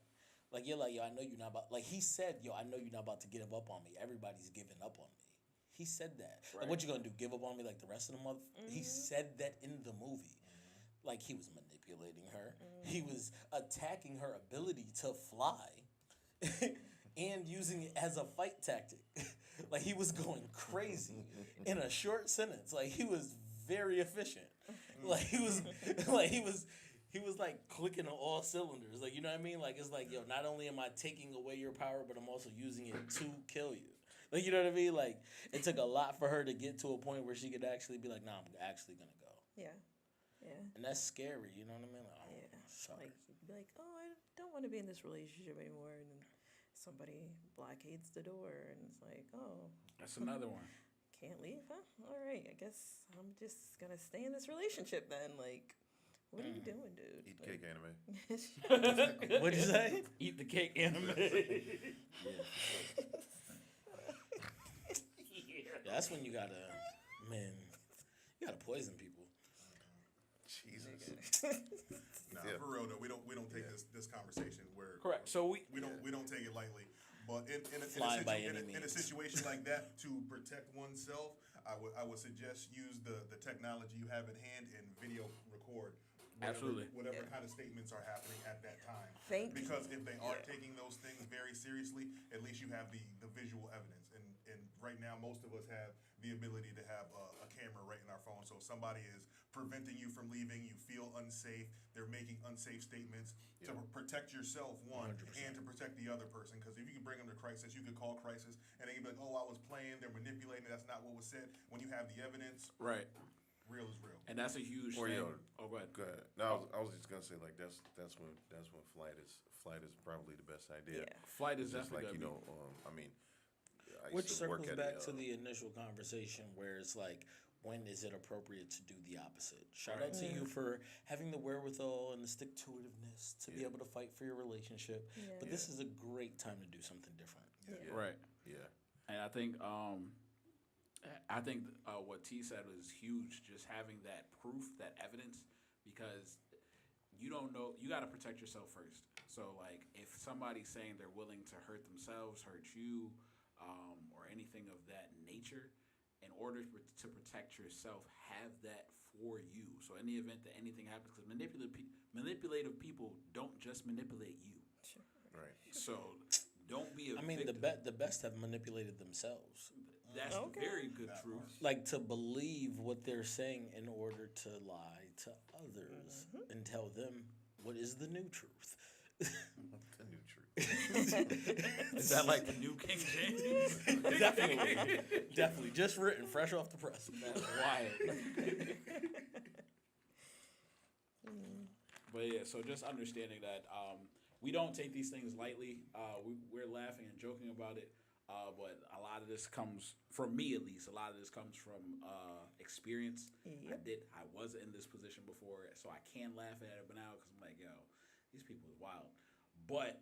like, you're like, yo, I know you're not about, like, he said, yo, I know you're not about to give up on me. Everybody's giving up on me. He said that. Right. Like, what you gonna do? Give up on me like the rest of the month? He said that in the movie. Like, he was manipulating her. He was attacking her ability to fly and using it as a fight tactic. Like, he was going crazy in a short sentence. Like, he was very efficient. Like, he was like clicking on all cylinders. Like, you know what I mean? Like, it's like, yo, not only am I taking away your power, but I'm also using it to kill you. Like, you know what I mean? Like, it took a lot for her to get to a point where she could actually be like, nah, I'm actually gonna go. Yeah. Yeah. And that's scary, you know what I mean? Like, oh, Yeah. sorry. Like you'd be like, oh, I don't want to be in this relationship anymore, and then somebody blockades the door, and it's like, oh, That's another one. can't leave, huh? All right, I guess I'm just gonna stay in this relationship then. Like, what are you doing, dude? Eat Like, cake anime. What'd you say? Eat the cake anime. Yeah, that's when you gotta, man, you gotta poison people. Jesus. Nah, Yeah. for real though, we don't take this conversation where Correct. So we don't take it lightly. But Fly by any in a means. situation like that, to protect oneself, I would suggest use the technology you have at hand and video record. Absolutely. Whatever Yeah. kind of statements are happening at that time. Thank Because if they are Yeah. taking those things very seriously, at least you have the visual evidence. And right now, most of us have the ability to have a camera right in our phone. So if somebody is preventing you from leaving, you feel unsafe, they're making unsafe statements to protect yourself, one, 100%. and to protect the other person. Because if you can bring them to crisis, you could call crisis, and they can be like, oh, I was playing, they're manipulating, that's not what was said. When you have the evidence, Right. real is real. And that's a huge Or, thing. yo, Oh, go ahead. Go ahead. No, I was just gonna say like that's when flight is probably the best idea. Yeah. Flight is Just definitely like gonna be. I mean, I used Which to work circles at back to the initial conversation where it's like, when is it appropriate to do the opposite? Shout out to you for having the wherewithal and the stick-to-itiveness to be able to fight for your relationship. Yeah. But this is a great time to do something different. Yeah. Right. Yeah. And I think what T said was huge. Just having that proof, that evidence, because you don't know. You got to protect yourself first. So, like, if somebody's saying they're willing to hurt themselves, hurt you, or anything of that nature, in order to protect yourself, have that for you. So, in the event that anything happens, because manipulative people don't just manipulate you. Right. So, don't be a I mean, victim. the best have manipulated themselves. That's Okay. very good truth. Like, to believe what they're saying in order to lie to others and tell them what is the new truth. The new truth. Is that like the new King James? Definitely. Just written, fresh off the press. That's wild. But yeah, so just understanding that we don't take these things lightly. We're laughing and joking about it. But a lot of this comes from me, at least. A lot of this comes from experience. Yep. I was in this position before, so I can laugh at it. But now, because I'm like, yo, these people are wild. But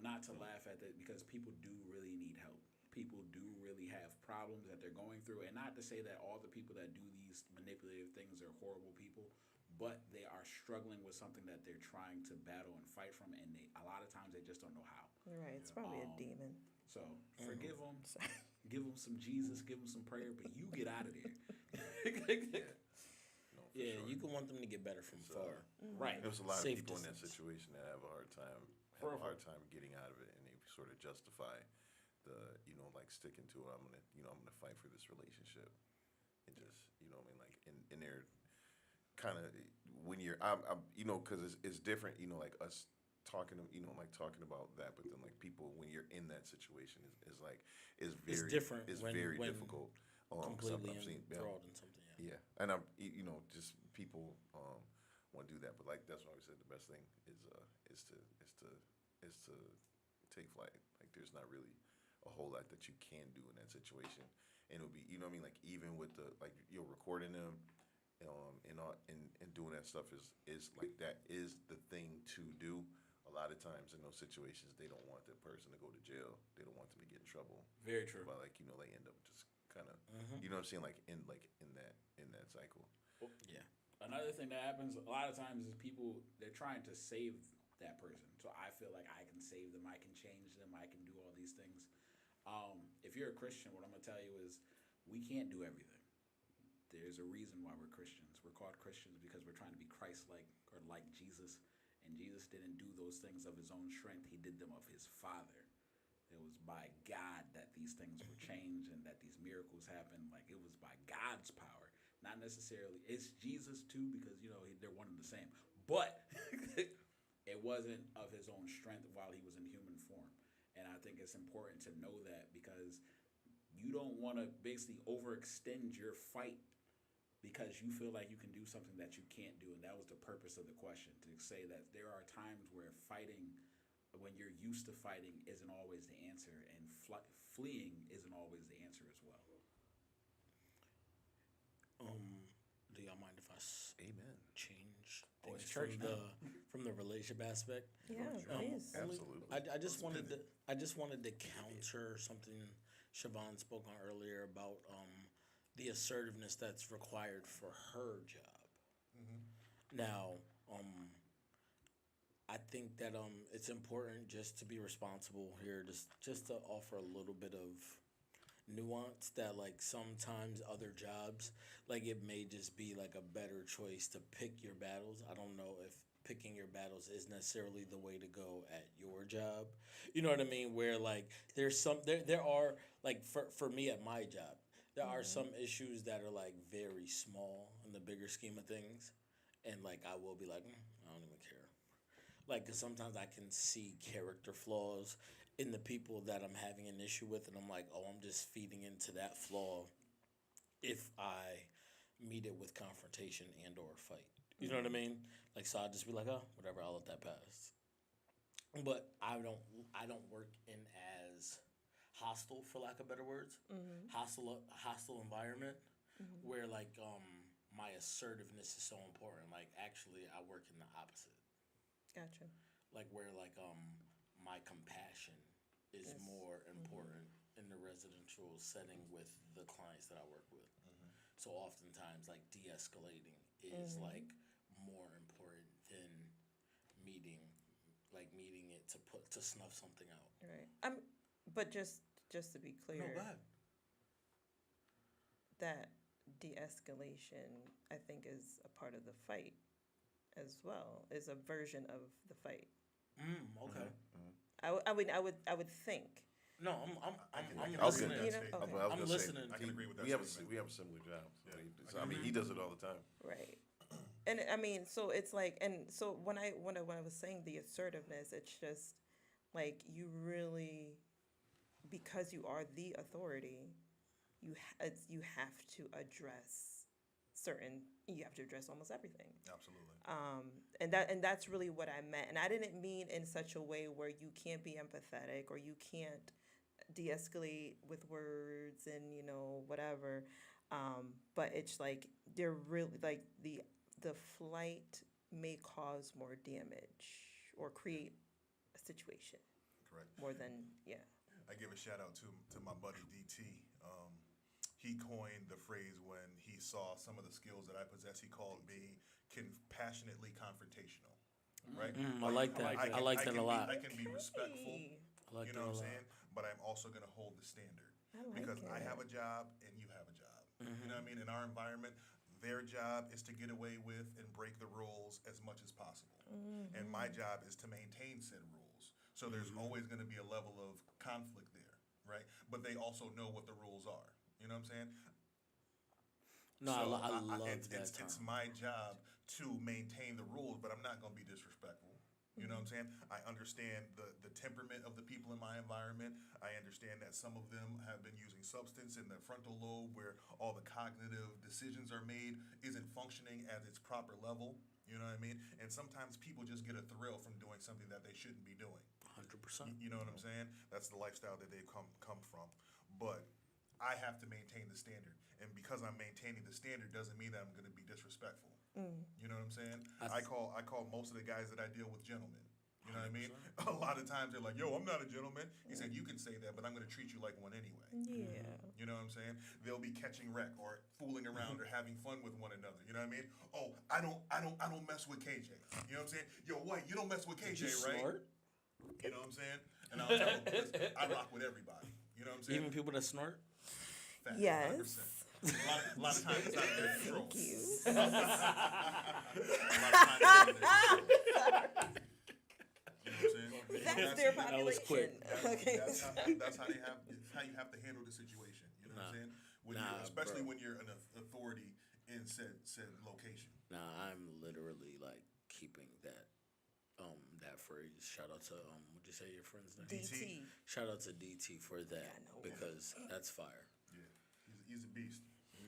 not to laugh at it, because people do really need help. People do really have problems that they're going through, and not to say that all the people that do these manipulative things are horrible people, but they are struggling with something that they're trying to battle and fight from, and a lot of times they just don't know how. Right, it's probably a demon. So forgive them, give them some Jesus, give them some prayer, but you get out of there. No, for Yeah, sure. you can want them to get better from far. Right. There's a lot Safe of people in that distance. situation that have a hard time getting out of it, and they sort of justify the like sticking to it. I'm gonna fight for this relationship, and just what I mean, like in their kind of when you're I'm because it's different, like us talking talking about that, but then like people when you're in that situation is like is very different it's when- very when difficult. Completely I've seen, enthralled in something. yeah, and I'm just people want to do that, but like that's why we said the best thing is to take flight. Like there's not really a whole lot that you can do in that situation, and it'll be what I mean. Like even with the like you're recording them, and doing that stuff is like that is the thing to do. a lot of times in those situations, they don't want the person to go to jail. They don't want them to get in trouble. Very true. But like, they end up just kind of, you know what I'm saying? Like in that cycle. Yeah. Another thing that happens a lot of times is people, they're trying to save that person. So I feel like I can save them, I can change them, I can do all these things. If you're a Christian, what I'm gonna tell you is we can't do everything. There's a reason why we're Christians. We're called Christians because we're trying to be Christ-like or like Jesus. And Jesus didn't do those things of his own strength. He did them of his Father. It was by God that these things were changed and that these miracles happened. Like, it was by God's power. Not necessarily. It's Jesus, too, because, they're one and the same. But it wasn't of his own strength while he was in human form. And I think it's important to know that because you don't want to basically overextend your fight because you feel like you can do something that you can't do. And that was the purpose of the question, to say that there are times where fighting, when you're used to fighting, isn't always the answer, and fleeing isn't always the answer as well. Do y'all mind if I Amen. change Oh, things it's church from the relationship aspect? Yeah, please. Absolutely. I just wanted to counter something Siobhan spoke on earlier about the assertiveness that's required for her job. Now, I think that it's important just to be responsible here, just to offer a little bit of nuance that like sometimes other jobs, like it may just be like a better choice to pick your battles. I don't know if picking your battles is necessarily the way to go at your job. You know what I mean? Where like there are like for me at my job, there are some issues that are like very small in the bigger scheme of things, and like I will be like, I don't even care. Like, 'cause sometimes I can see character flaws in the people that I'm having an issue with, and I'm like, oh, I'm just feeding into that flaw if I meet it with confrontation and or fight. You know what I mean? Like, so I'll just be like, oh, whatever, I'll let that pass. But I don't work in as hostile, for lack of better words, hostile environment where like my assertiveness is so important. Like, actually, I work in the opposite. Gotcha. Like where like my compassion is Yes. more important in the residential setting with the clients that I work with. So oftentimes like de-escalating is like more important than meeting it to snuff something out. Right. But just to be clear, No, go ahead. that de-escalation, I think, is a part of the fight as well. Is a version of the fight. Okay. I would think. No, I'm I'll listening. get You that. know, okay. I was I'm gonna say, listening. I can agree with that we have statement. a similar job. Yeah. So, I mean, he does it all the time. Right. And I mean, so it's like, and so when I was saying the assertiveness, it's just like you really, because you are the authority, you have to address you have to address almost everything. Absolutely. And that's really what I meant. And I didn't mean in such a way where you can't be empathetic or you can't de-escalate with words and whatever. But it's like they're really like the flight may cause more damage or create a situation Correct. more than I give a shout out to my buddy DT. He coined the phrase when he saw some of the skills that I possess. He called me passionately confrontational. Right? I like that. I like that a lot. I can be respectful. Hey, I like You that know a what I'm lot. saying? But I'm also going to hold the standard. I like Because I it. have a job and you have a job. You know what I mean? In our environment, their job is to get away with and break the rules as much as possible. And my job is to maintain said rules. So there's always going to be a level of conflict there, right? But they also know what the rules are. You know what I'm saying? No, So I love it's, that it's, term. it's my job to maintain the rules, but I'm not going to be disrespectful. You know what I'm saying? I understand the temperament of the people in my environment. I understand that some of them have been using substance in the frontal lobe where all the cognitive decisions are made isn't functioning at its proper level. You know what I mean? And sometimes people just get a thrill from doing something that they shouldn't be doing. 100%. You know what I'm saying? That's the lifestyle that they've come from. But I have to maintain the standard. And because I'm maintaining the standard doesn't mean that I'm going to be disrespectful. You know what I'm saying? I call most of the guys that I deal with gentlemen. You know what I mean? A lot of times they're like, yo, I'm not a gentleman. He said, you can say that, but I'm going to treat you like one anyway. Yeah. You know what I'm saying? They'll be catching wreck or fooling around or having fun with one another. You know what I mean? Oh, I don't mess with KJ. You know what I'm saying? Yo, White, you don't mess with KJ, You right? snort? You know what I'm saying? And I'll tell them, listen, I rock with everybody. You know what I'm saying? Even people that snort? Fact, Yes. 100%. A lot of times it's out of their control. Thank you. A lot of times it's out of their control. You know what I'm saying? That's their that was quick. population. Okay. That's how you have to handle the situation. You know what I'm saying? When you're, especially bro. when you're an authority in said location. Nah, I'm literally like keeping that phrase. Shout out to what'd you say your friend's name? DT. Shout out to DT for that I know. because that's fire. Yeah, he's a beast.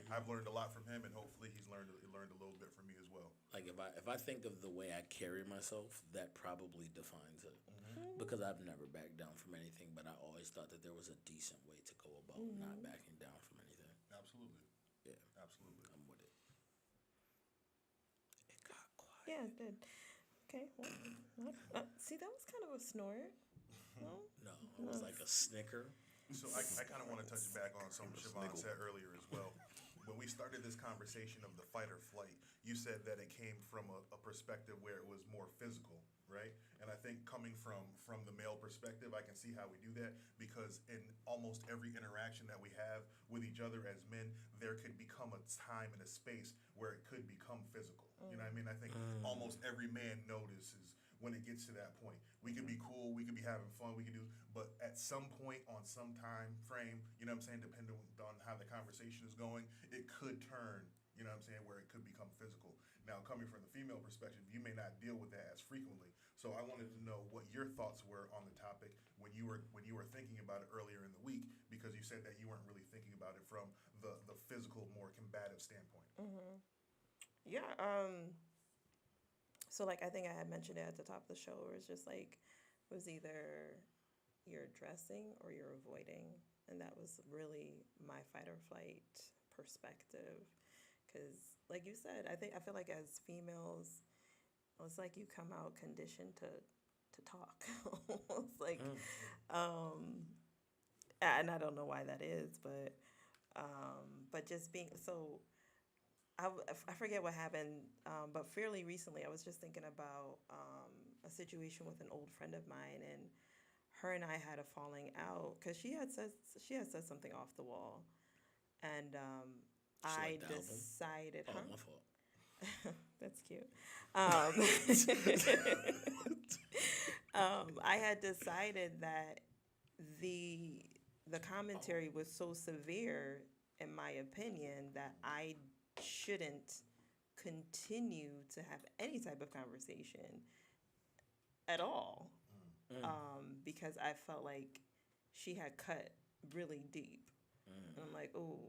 I've learned a lot from him, and hopefully he's learned a little bit from me as well. Like if I think of the way I carry myself, that probably defines it. Because I've never backed down from anything, but I always thought that there was a decent way to go about not backing down from anything. Absolutely. Yeah, Absolutely. I'm with it. It got quiet. Yeah, it did. Okay. Well, see, that was kind of a snort. No? No, it was like a snicker. So I kind of want to touch back on something Siobhan said earlier as well. When we started this conversation of the fight or flight, you said that it came from a perspective where it was more physical, right? And I think coming from the male perspective, I can see how we do that because in almost every interaction that we have with each other as men, there could become a time and a space where it could become physical. You know what I mean? I think almost every man notices when it gets to that point. We could be cool, we could be having fun, we could do, but at some point on some time frame, you know what I'm saying, depending on how the conversation is going, it could turn, you know what I'm saying, where it could become physical. Now, coming from the female perspective, you may not deal with that as frequently. So I wanted to know what your thoughts were on the topic when you were thinking about it earlier in the week, because you said that you weren't really thinking about it from the physical, more combative standpoint. Yeah. So, like, I think I had mentioned it at the top of the show, where it's just like, it was either you're addressing or you're avoiding. And that was really my fight or flight perspective. Because, like you said, I feel like as females, it's like you come out conditioned to talk. It's like, and I don't know why that is, but just being, so I forget what happened, but fairly recently I was just thinking about a situation with an old friend of mine, and her and I had a falling out because she had said something off the wall, and I like the album? decided, Oh, huh? my fault. That's cute. I had decided that the commentary was so severe, in my opinion, that I shouldn't continue to have any type of conversation at all, because I felt like she had cut really deep, and I'm like, oh.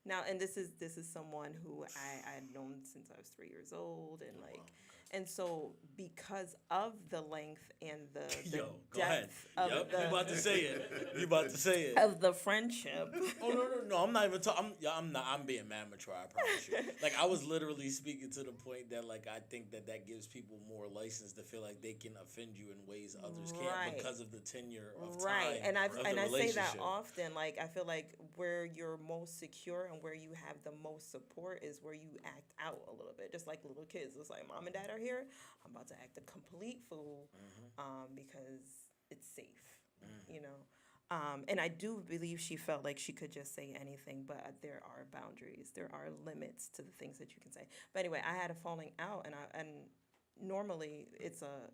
Now, and this is someone who I had known since I was 3 years old, and like, and so because of the length and the Yo, go ahead. depth of Yep, you about to say it. You about to say it. of the friendship, Oh no! I'm not even talking. I'm being mad mature. I promise you. Like I was literally speaking to the point that like I think that gives people more license to feel like they can offend you in ways others can't Right. because of the tenure of time. right? And I of the say that relationship. often. Like I feel like where you're most secure and where you have the most support is where you act out a little bit, just like little kids. It's like mom and dad are here. I'm about to act a complete fool, because it's safe, you know. And I do believe she felt like she could just say anything, but there are boundaries. There are limits to the things that you can say. But anyway, I had a falling out, and normally it's a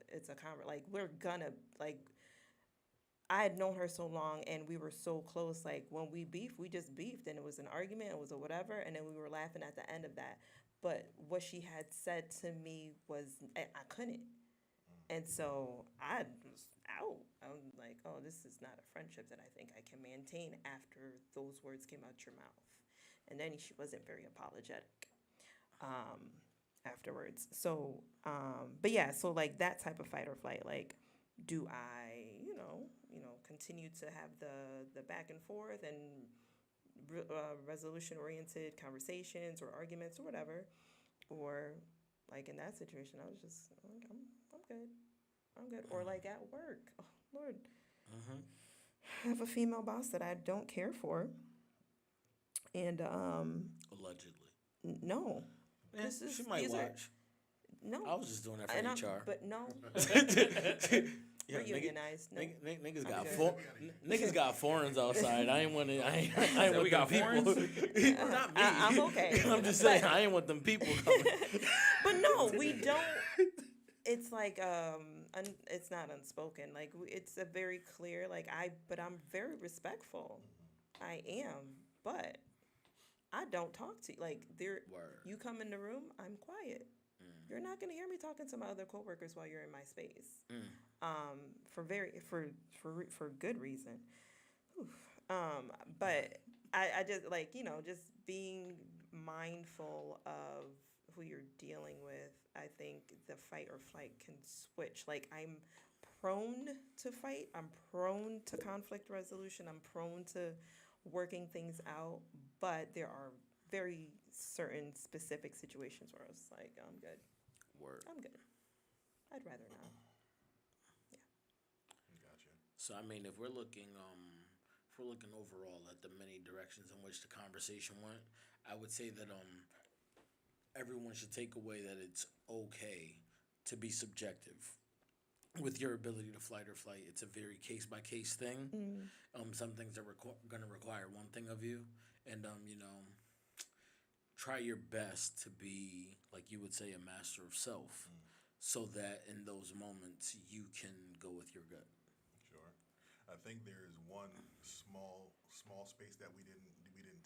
like we're gonna like. I had known her so long, and we were so close. Like when we beefed, we just beefed, and it was an argument, it was a whatever, and then we were laughing at the end of that. But what she had said to me was, I couldn't. And so I was out. I was like, oh, this is not a friendship that I think I can maintain after those words came out your mouth. And then she wasn't very apologetic afterwards. So, but yeah, so like that type of fight or flight, like, do I, continue to have the back and forth and resolution-oriented conversations or arguments or whatever, or like in that situation, I was just like, I'm good. I'm good. Or like at work, oh Lord, I have a female boss that I don't care for, and Allegedly. no, Yeah, this is she might these are- watch. no. I was just doing that for and HR. but no, Yeah, we're unionized. No. Niggas got good. niggas got foreigns outside. I ain't want to. I ain't So want we them got people. foreigns? Not me. I'm okay. I'm just saying I ain't want them people coming. But no, we don't. It's like it's not unspoken. Like it's a very clear. Like but I'm very respectful. I am, but I don't talk to you. Like Word. you come in the room, I'm quiet. You're not gonna hear me talking to my other coworkers while you're in my space. For good reason. But I just like, just being mindful of who you're dealing with. I think the fight or flight can switch. Like I'm prone to fight. I'm prone to conflict resolution. I'm prone to working things out. But there are very certain specific situations where I was like, I'm good. Word. I'm good. I'd rather not. Gotcha. So I mean, if we're looking overall at the many directions in which the conversation went, I would say that everyone should take away that it's okay to be subjective with your ability to flight or flight. It's a very case by case thing. Some things are going to require one thing of you, and try your best to be, like you would say, a master of self, so that in those moments you can go with your gut. Sure. I think there is one small space that we didn't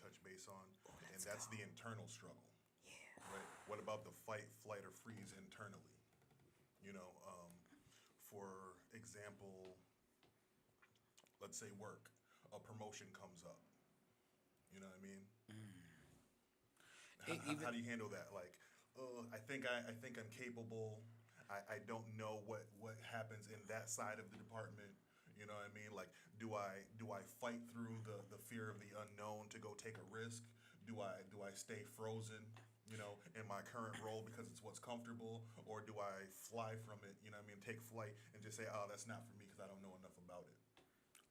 touch base on, and that's the internal struggle. Yeah. Right. What about the fight, flight, or freeze internally? For example, let's say work, a promotion comes up. You know what I mean? How do you handle that? Like, I think I'm capable. I don't know what happens in that side of the department. You know what I mean? Like, do I fight through the fear of the unknown to go take a risk? Do I stay frozen, in my current role because it's what's comfortable, or do I fly from it? You know what I mean? Take flight and just say, oh, that's not for me because I don't know enough about it.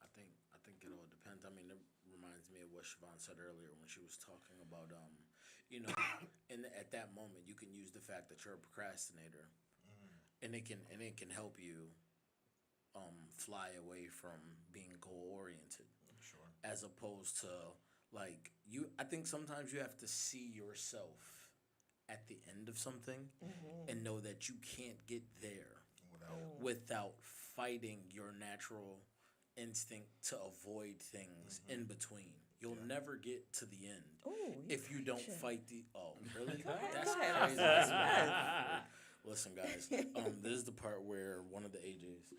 I think it all depends. I mean, it reminds me of what Siobhan said earlier when she was talking about, at that moment you can use the fact that you're a procrastinator, and it can help you fly away from being goal oriented. Sure. As opposed to like I think sometimes you have to see yourself at the end of something and know that you can't get there without fighting your natural instinct to avoid things in between. You'll never get to the end if you don't fight the. Oh, really? That's crazy. That's Listen, guys. This is the part where one of the AJs.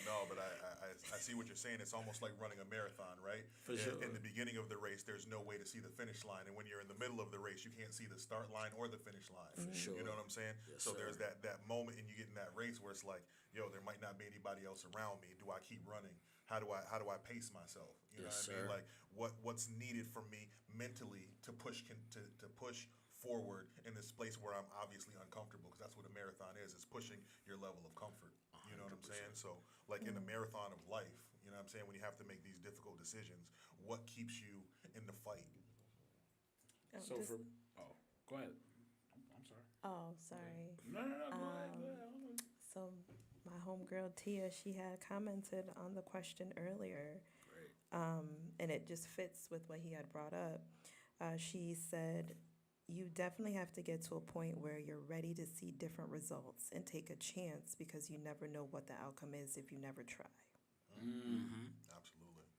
No, but I see what you're saying. It's almost like running a marathon, right? For sure. In the beginning of the race, there's no way to see the finish line, and when you're in the middle of the race, you can't see the start line or the finish line. For sure. You know what I'm saying? Yes, So sir. there's that moment, and you get in that race where it's like, yo, there might not be anybody else around me. Do I keep running? How do I pace myself? You know Yes, what I mean? sir. Like what's needed from me mentally to push to push forward in this place where I'm obviously uncomfortable, because that's what a marathon is. It's pushing your level of comfort. You know what I'm saying? So like in a marathon of life, you know what I'm saying, when you have to make these difficult decisions, what keeps you in the fight? So go ahead. I'm sorry. Oh, sorry. No. Go ahead. So my homegirl Tia, she had commented on the question earlier, and it just fits with what he had brought up. She said, you definitely have to get to a point where you're ready to see different results and take a chance, because you never know what the outcome is if you never try. Absolutely.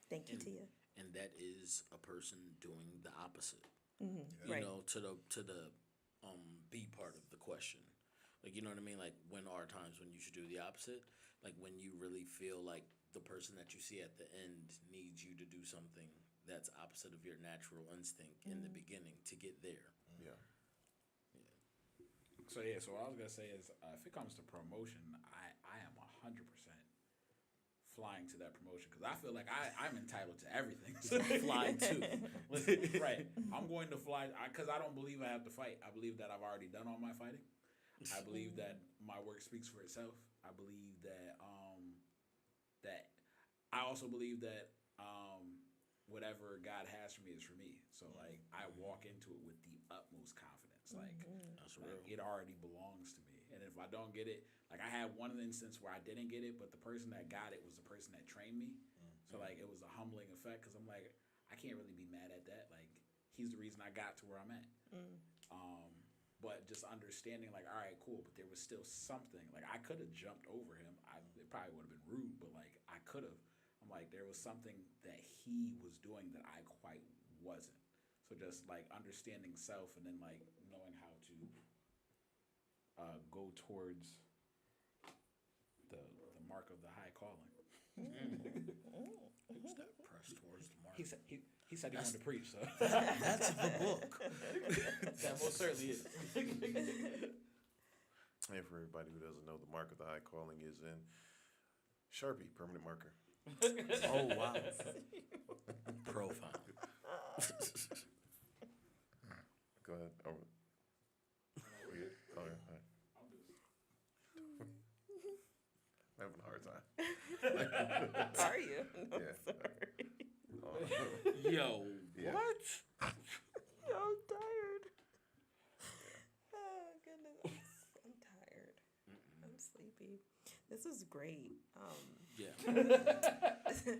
Thank you, Tia. And that is a person doing the opposite. Right. You know, to the B part of the question. Like, you know what I mean? Like, when are times when you should do the opposite? Like, when you really feel like the person that you see at the end needs you to do something that's opposite of your natural instinct in the beginning to get there. Yeah. So what I was gonna say is, if it comes to promotion, I am 100% flying to that promotion because I feel like I'm entitled to everything. Fly too. Right. I'm going to fly because I don't believe I have to fight. I believe that I've already done all my fighting. I believe that my work speaks for itself. I believe that that I also believe that whatever God has for me is for me. So like I walk into it with the utmost confidence. Like, That's like real. it already belongs to me. And if I don't get it, like I had one instance where I didn't get it, but the person that got it was the person that trained me. So like it was a humbling effect because I'm like, I can't really be mad at that. Like he's the reason I got to where I'm at. But just understanding like, all right, cool, but there was still something. Like I could have jumped over him. It probably would have been rude, but like I could have. I'm like, there was something that he was doing that I quite wasn't. So just like understanding self and then like knowing how to go towards the mark of the high calling. Who's that press towards the mark? He said he wanted to preach, so That's the book. that most certainly is. And for everybody who doesn't know, the mark of the high calling is in Sharpie, permanent marker. Oh wow. Profound. Go ahead. Oh, we good? Oh, yeah. All right. I'm having a hard time. Are you? No, Yeah. sorry. Yo, Yeah. what? Yo, I'm tired. Oh goodness, I'm tired. I'm sleepy. This is great. Yeah.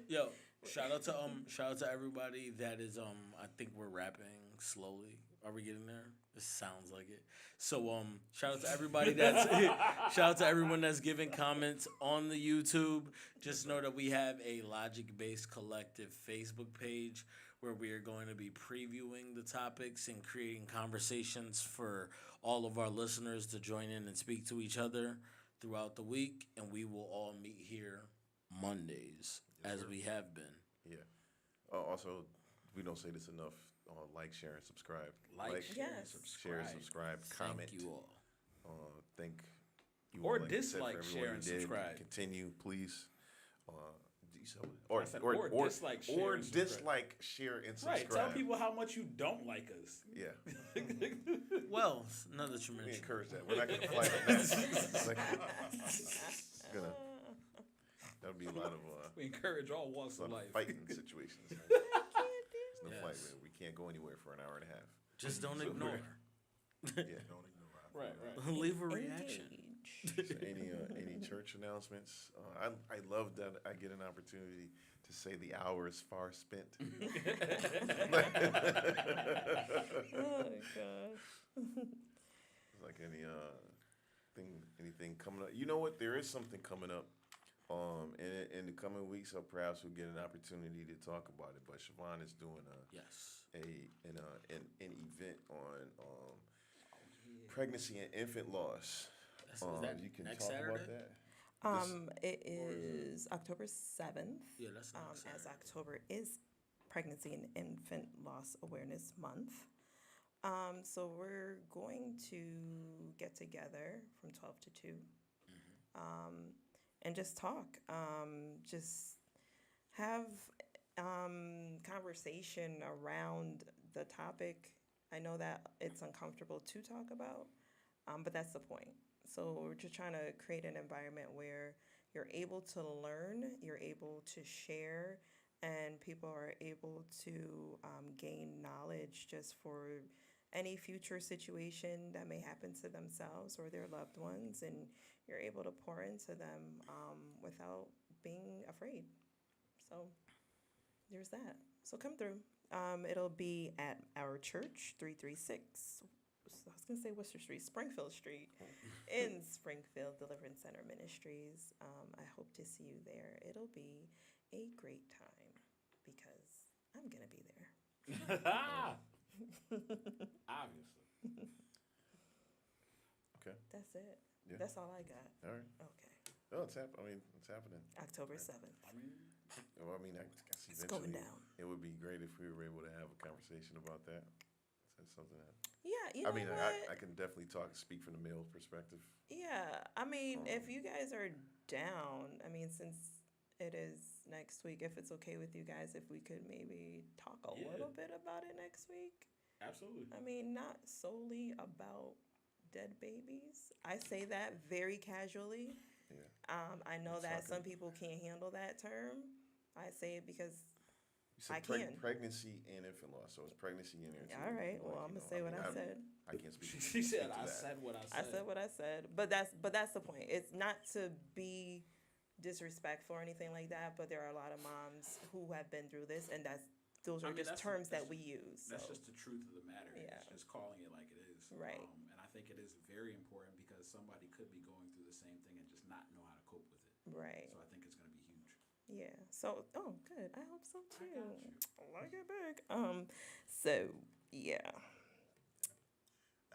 Yo, shout out to everybody that is I think we're rapping slowly. Are we getting there? It sounds like it. So shout out to everybody that's shout out to everyone that's giving comments on the YouTube. Just know that we have a Logic Based Collective Facebook page where we are going to be previewing the topics and creating conversations for all of our listeners to join in and speak to each other throughout the week, and we will all meet here Mondays as we have been. Yeah. Also, we don't say this enough. Like, share, and subscribe. Like, share, and Yes. share, subscribe. subscribe, comment. Thank you all. Thank you Or all, like you said, for dislike, everyone share, who and did. subscribe. Continue, please. Do you sell it? I said, or dislike, share, or and subscribe. dislike, share, and subscribe. Right. Tell people how much you don't like us. Yeah, Well, now that you we mentioned, encourage that. We're not going to fight on that. Like, gonna, that would be a lot of We encourage all walks of life. fighting situations. There's no Yes. fight. We can't go anywhere for an hour and a half. just don't So ignore. Yeah. Don't ignore. I Right. feel Right. that. Leave a reaction. Engage. So any church announcements? I love that I get an opportunity to say the hour is far spent. Oh gosh. Like anything coming up. You know what? There is something coming up. In the coming weeks, so perhaps we'll get an opportunity to talk about it. But Siobhan is doing Yes. an event on pregnancy and infant loss. Is that You can next talk Saturday? about that. It is October 7th. Yeah, that's next As Saturday. October is Pregnancy and Infant Loss Awareness Month. So we're going to get together from 12 to 2 and just talk. Just have conversation around the topic. I know that it's uncomfortable to talk about, but that's the point. So we're just trying to create an environment where you're able to learn, you're able to share, and people are able to gain knowledge just for any future situation that may happen to themselves or their loved ones, and you're able to pour into them without being afraid. So there's that. So come through. It'll be at our church, 336. I was gonna say Worcester Street, Springfield Street, in Springfield Deliverance Center Ministries. I hope to see you there. It'll be a great time because I'm gonna be there. Obviously. Okay. That's it. Yeah. That's all I got. All right. Okay. Oh, it's happening. It's happening. October 7th. I mean, Well, I mean, I guess It's going eventually down. it would be great if we were able to have a conversation about that. Is that something that? Yeah, you know I mean, what? I can definitely speak from the male perspective. Yeah, I mean, if you guys are down, I mean, since it is next week. If it's okay with you guys, if we could maybe talk a Yeah. little bit about it next week. Absolutely. I mean, not solely about dead babies. I say that very casually. Yeah. I know It's that not some good. people can't handle that term. I say it because You said I can. pregnancy and infant loss, so it's pregnancy in there too. all right. Like, Well, I'm you gonna know, say what mean, I said. I can't speak. She said, speak to "I that. said what I I said." said what I said, but that's the point. It's not to be disrespectful or anything like that, but there are a lot of moms who have been through this, and those I are mean, just that's- terms that that's- we use. That's So. just the truth of the matter. Yeah. It's just calling it like it is. Right. And I think it is very important because somebody could be going through the same thing and just not know how to cope with it. Right. So I think it's going to be huge. Yeah. So, oh, good. I hope so too. I got you. I like it big. So yeah.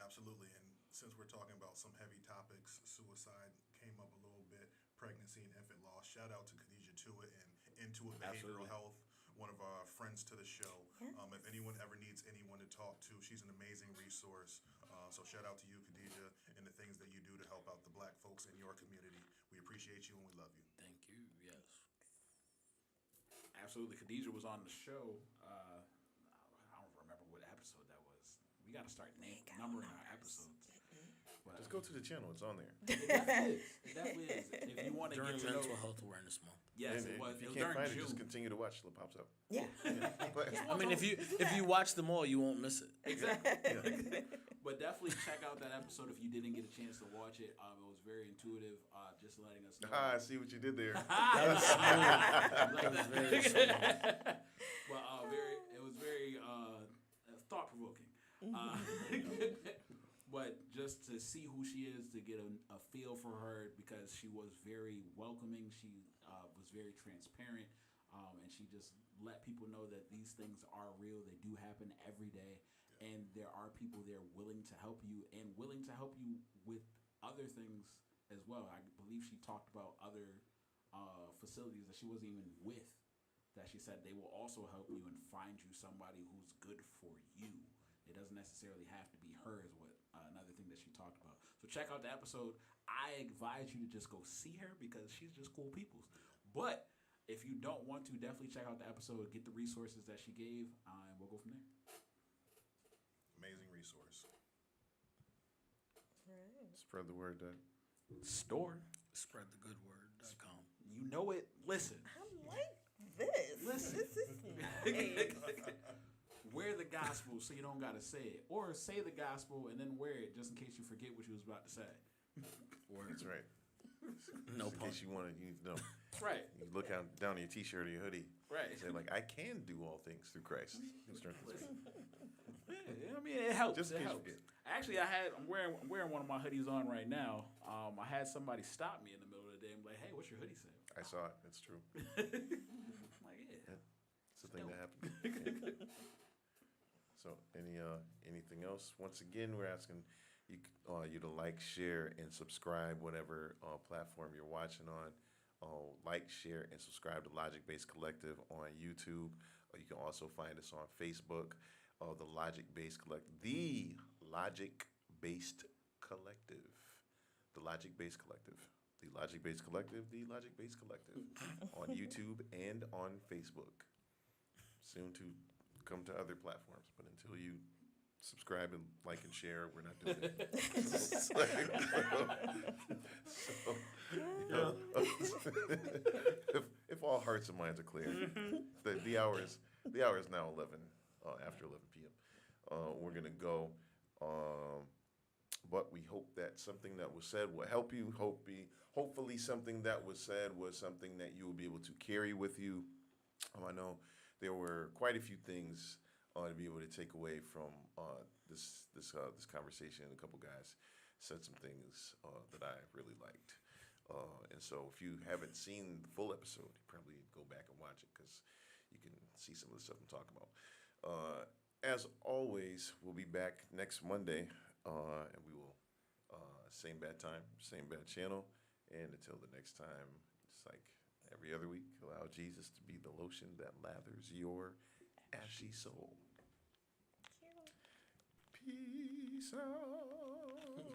Absolutely, and since we're talking about some heavy topics, suicide came up a little bit, pregnancy and infant loss. Shout out to Khadijah Tuitt and Intuit Behavioral Absolutely. Health, one of our friends to the show. Yes. If anyone ever needs anyone to talk to, she's an amazing resource. So shout out to you, Khadijah, and the things that you do to help out the Black folks in your community. We appreciate you and we love you. Thank you. Yes. Absolutely. Khadijah was on the show. I don't remember what episode that was. We got to start numbering our episodes. But, Just go to the channel; it's on there. It definitely is. It definitely is. If you want to During get to know, Mental Health Awareness Month. yes, And it was. if It you was can't during find it, June. just continue to watch till it pops up. Yeah. But- I mean, if you watch them all, you won't miss it. Exactly. But definitely check out that episode if you didn't get a chance to watch it. It was very intuitive. Just letting us know. I see what you did there. Like that. Very smooth. Well, it was very thought provoking. But just to see who she is, to get a feel for her, because she was very welcoming. She was very transparent, and she just let people know that these things are real. They do happen every day, and there are people there willing to help you and willing to help you with other things as well. I believe she talked about other facilities that she wasn't even with, that she said they will also help you and find you somebody who's good for you. It doesn't necessarily have to be her, is what another thing that she talked about. So check out the episode. I advise you to just go see her because she's just cool peoples. But if you don't want to, definitely check out the episode, get the resources that she gave, and we'll go from there. Amazing resource. Right. Spread the word, Dad. Store. Spreadthegoodword.com. You know it. Listen. I like this. Listen. This is nice. Wear the gospel so you don't got to say it. Or say the gospel and then wear it just in case you forget what you was about to say. That's right. No Just in pun. case you want to, you know, Right. you look out down your T-shirt or your hoodie. Right. Say like, I can do all things through Christ who strengthens me. Yeah, I mean, it helps. Just in It case you helps. forget. Actually, I'm wearing one of my hoodies on right now. I had somebody stop me in the middle of the day and be like, "Hey, what's your hoodie say?" I saw it. It's true. I'm like, yeah. It's the thing that happened. Yeah. So, anything else? Once again, we're asking you to like, share, and subscribe whatever platform you're watching on. Like, share, and subscribe to Logic Based Collective on YouTube. You can also find us on Facebook. The Logic Based Collective. The Logic Based Collective. The Logic Based Collective. The Logic Based Collective. The Logic Based Collective. On YouTube and on Facebook. Soon to come to other platforms, but until you subscribe and like and share, we're not doing it. If all hearts and minds are clear, the hour is now 11, after 11 p.m. We're gonna go, but we hope that something that was said will help you. Hopefully, something that was said was something that you will be able to carry with you. I know there were quite a few things to be able to take away from this conversation. A couple guys said some things that I really liked, and so if you haven't seen the full episode, you probably go back and watch it because you can see some of the stuff I'm talking about. As always, we'll be back next Monday, and we will same bad time, same bad channel, and until the next time, it's like every other week, allow Jesus to be the lotion that lathers your ashy soul. Peace out.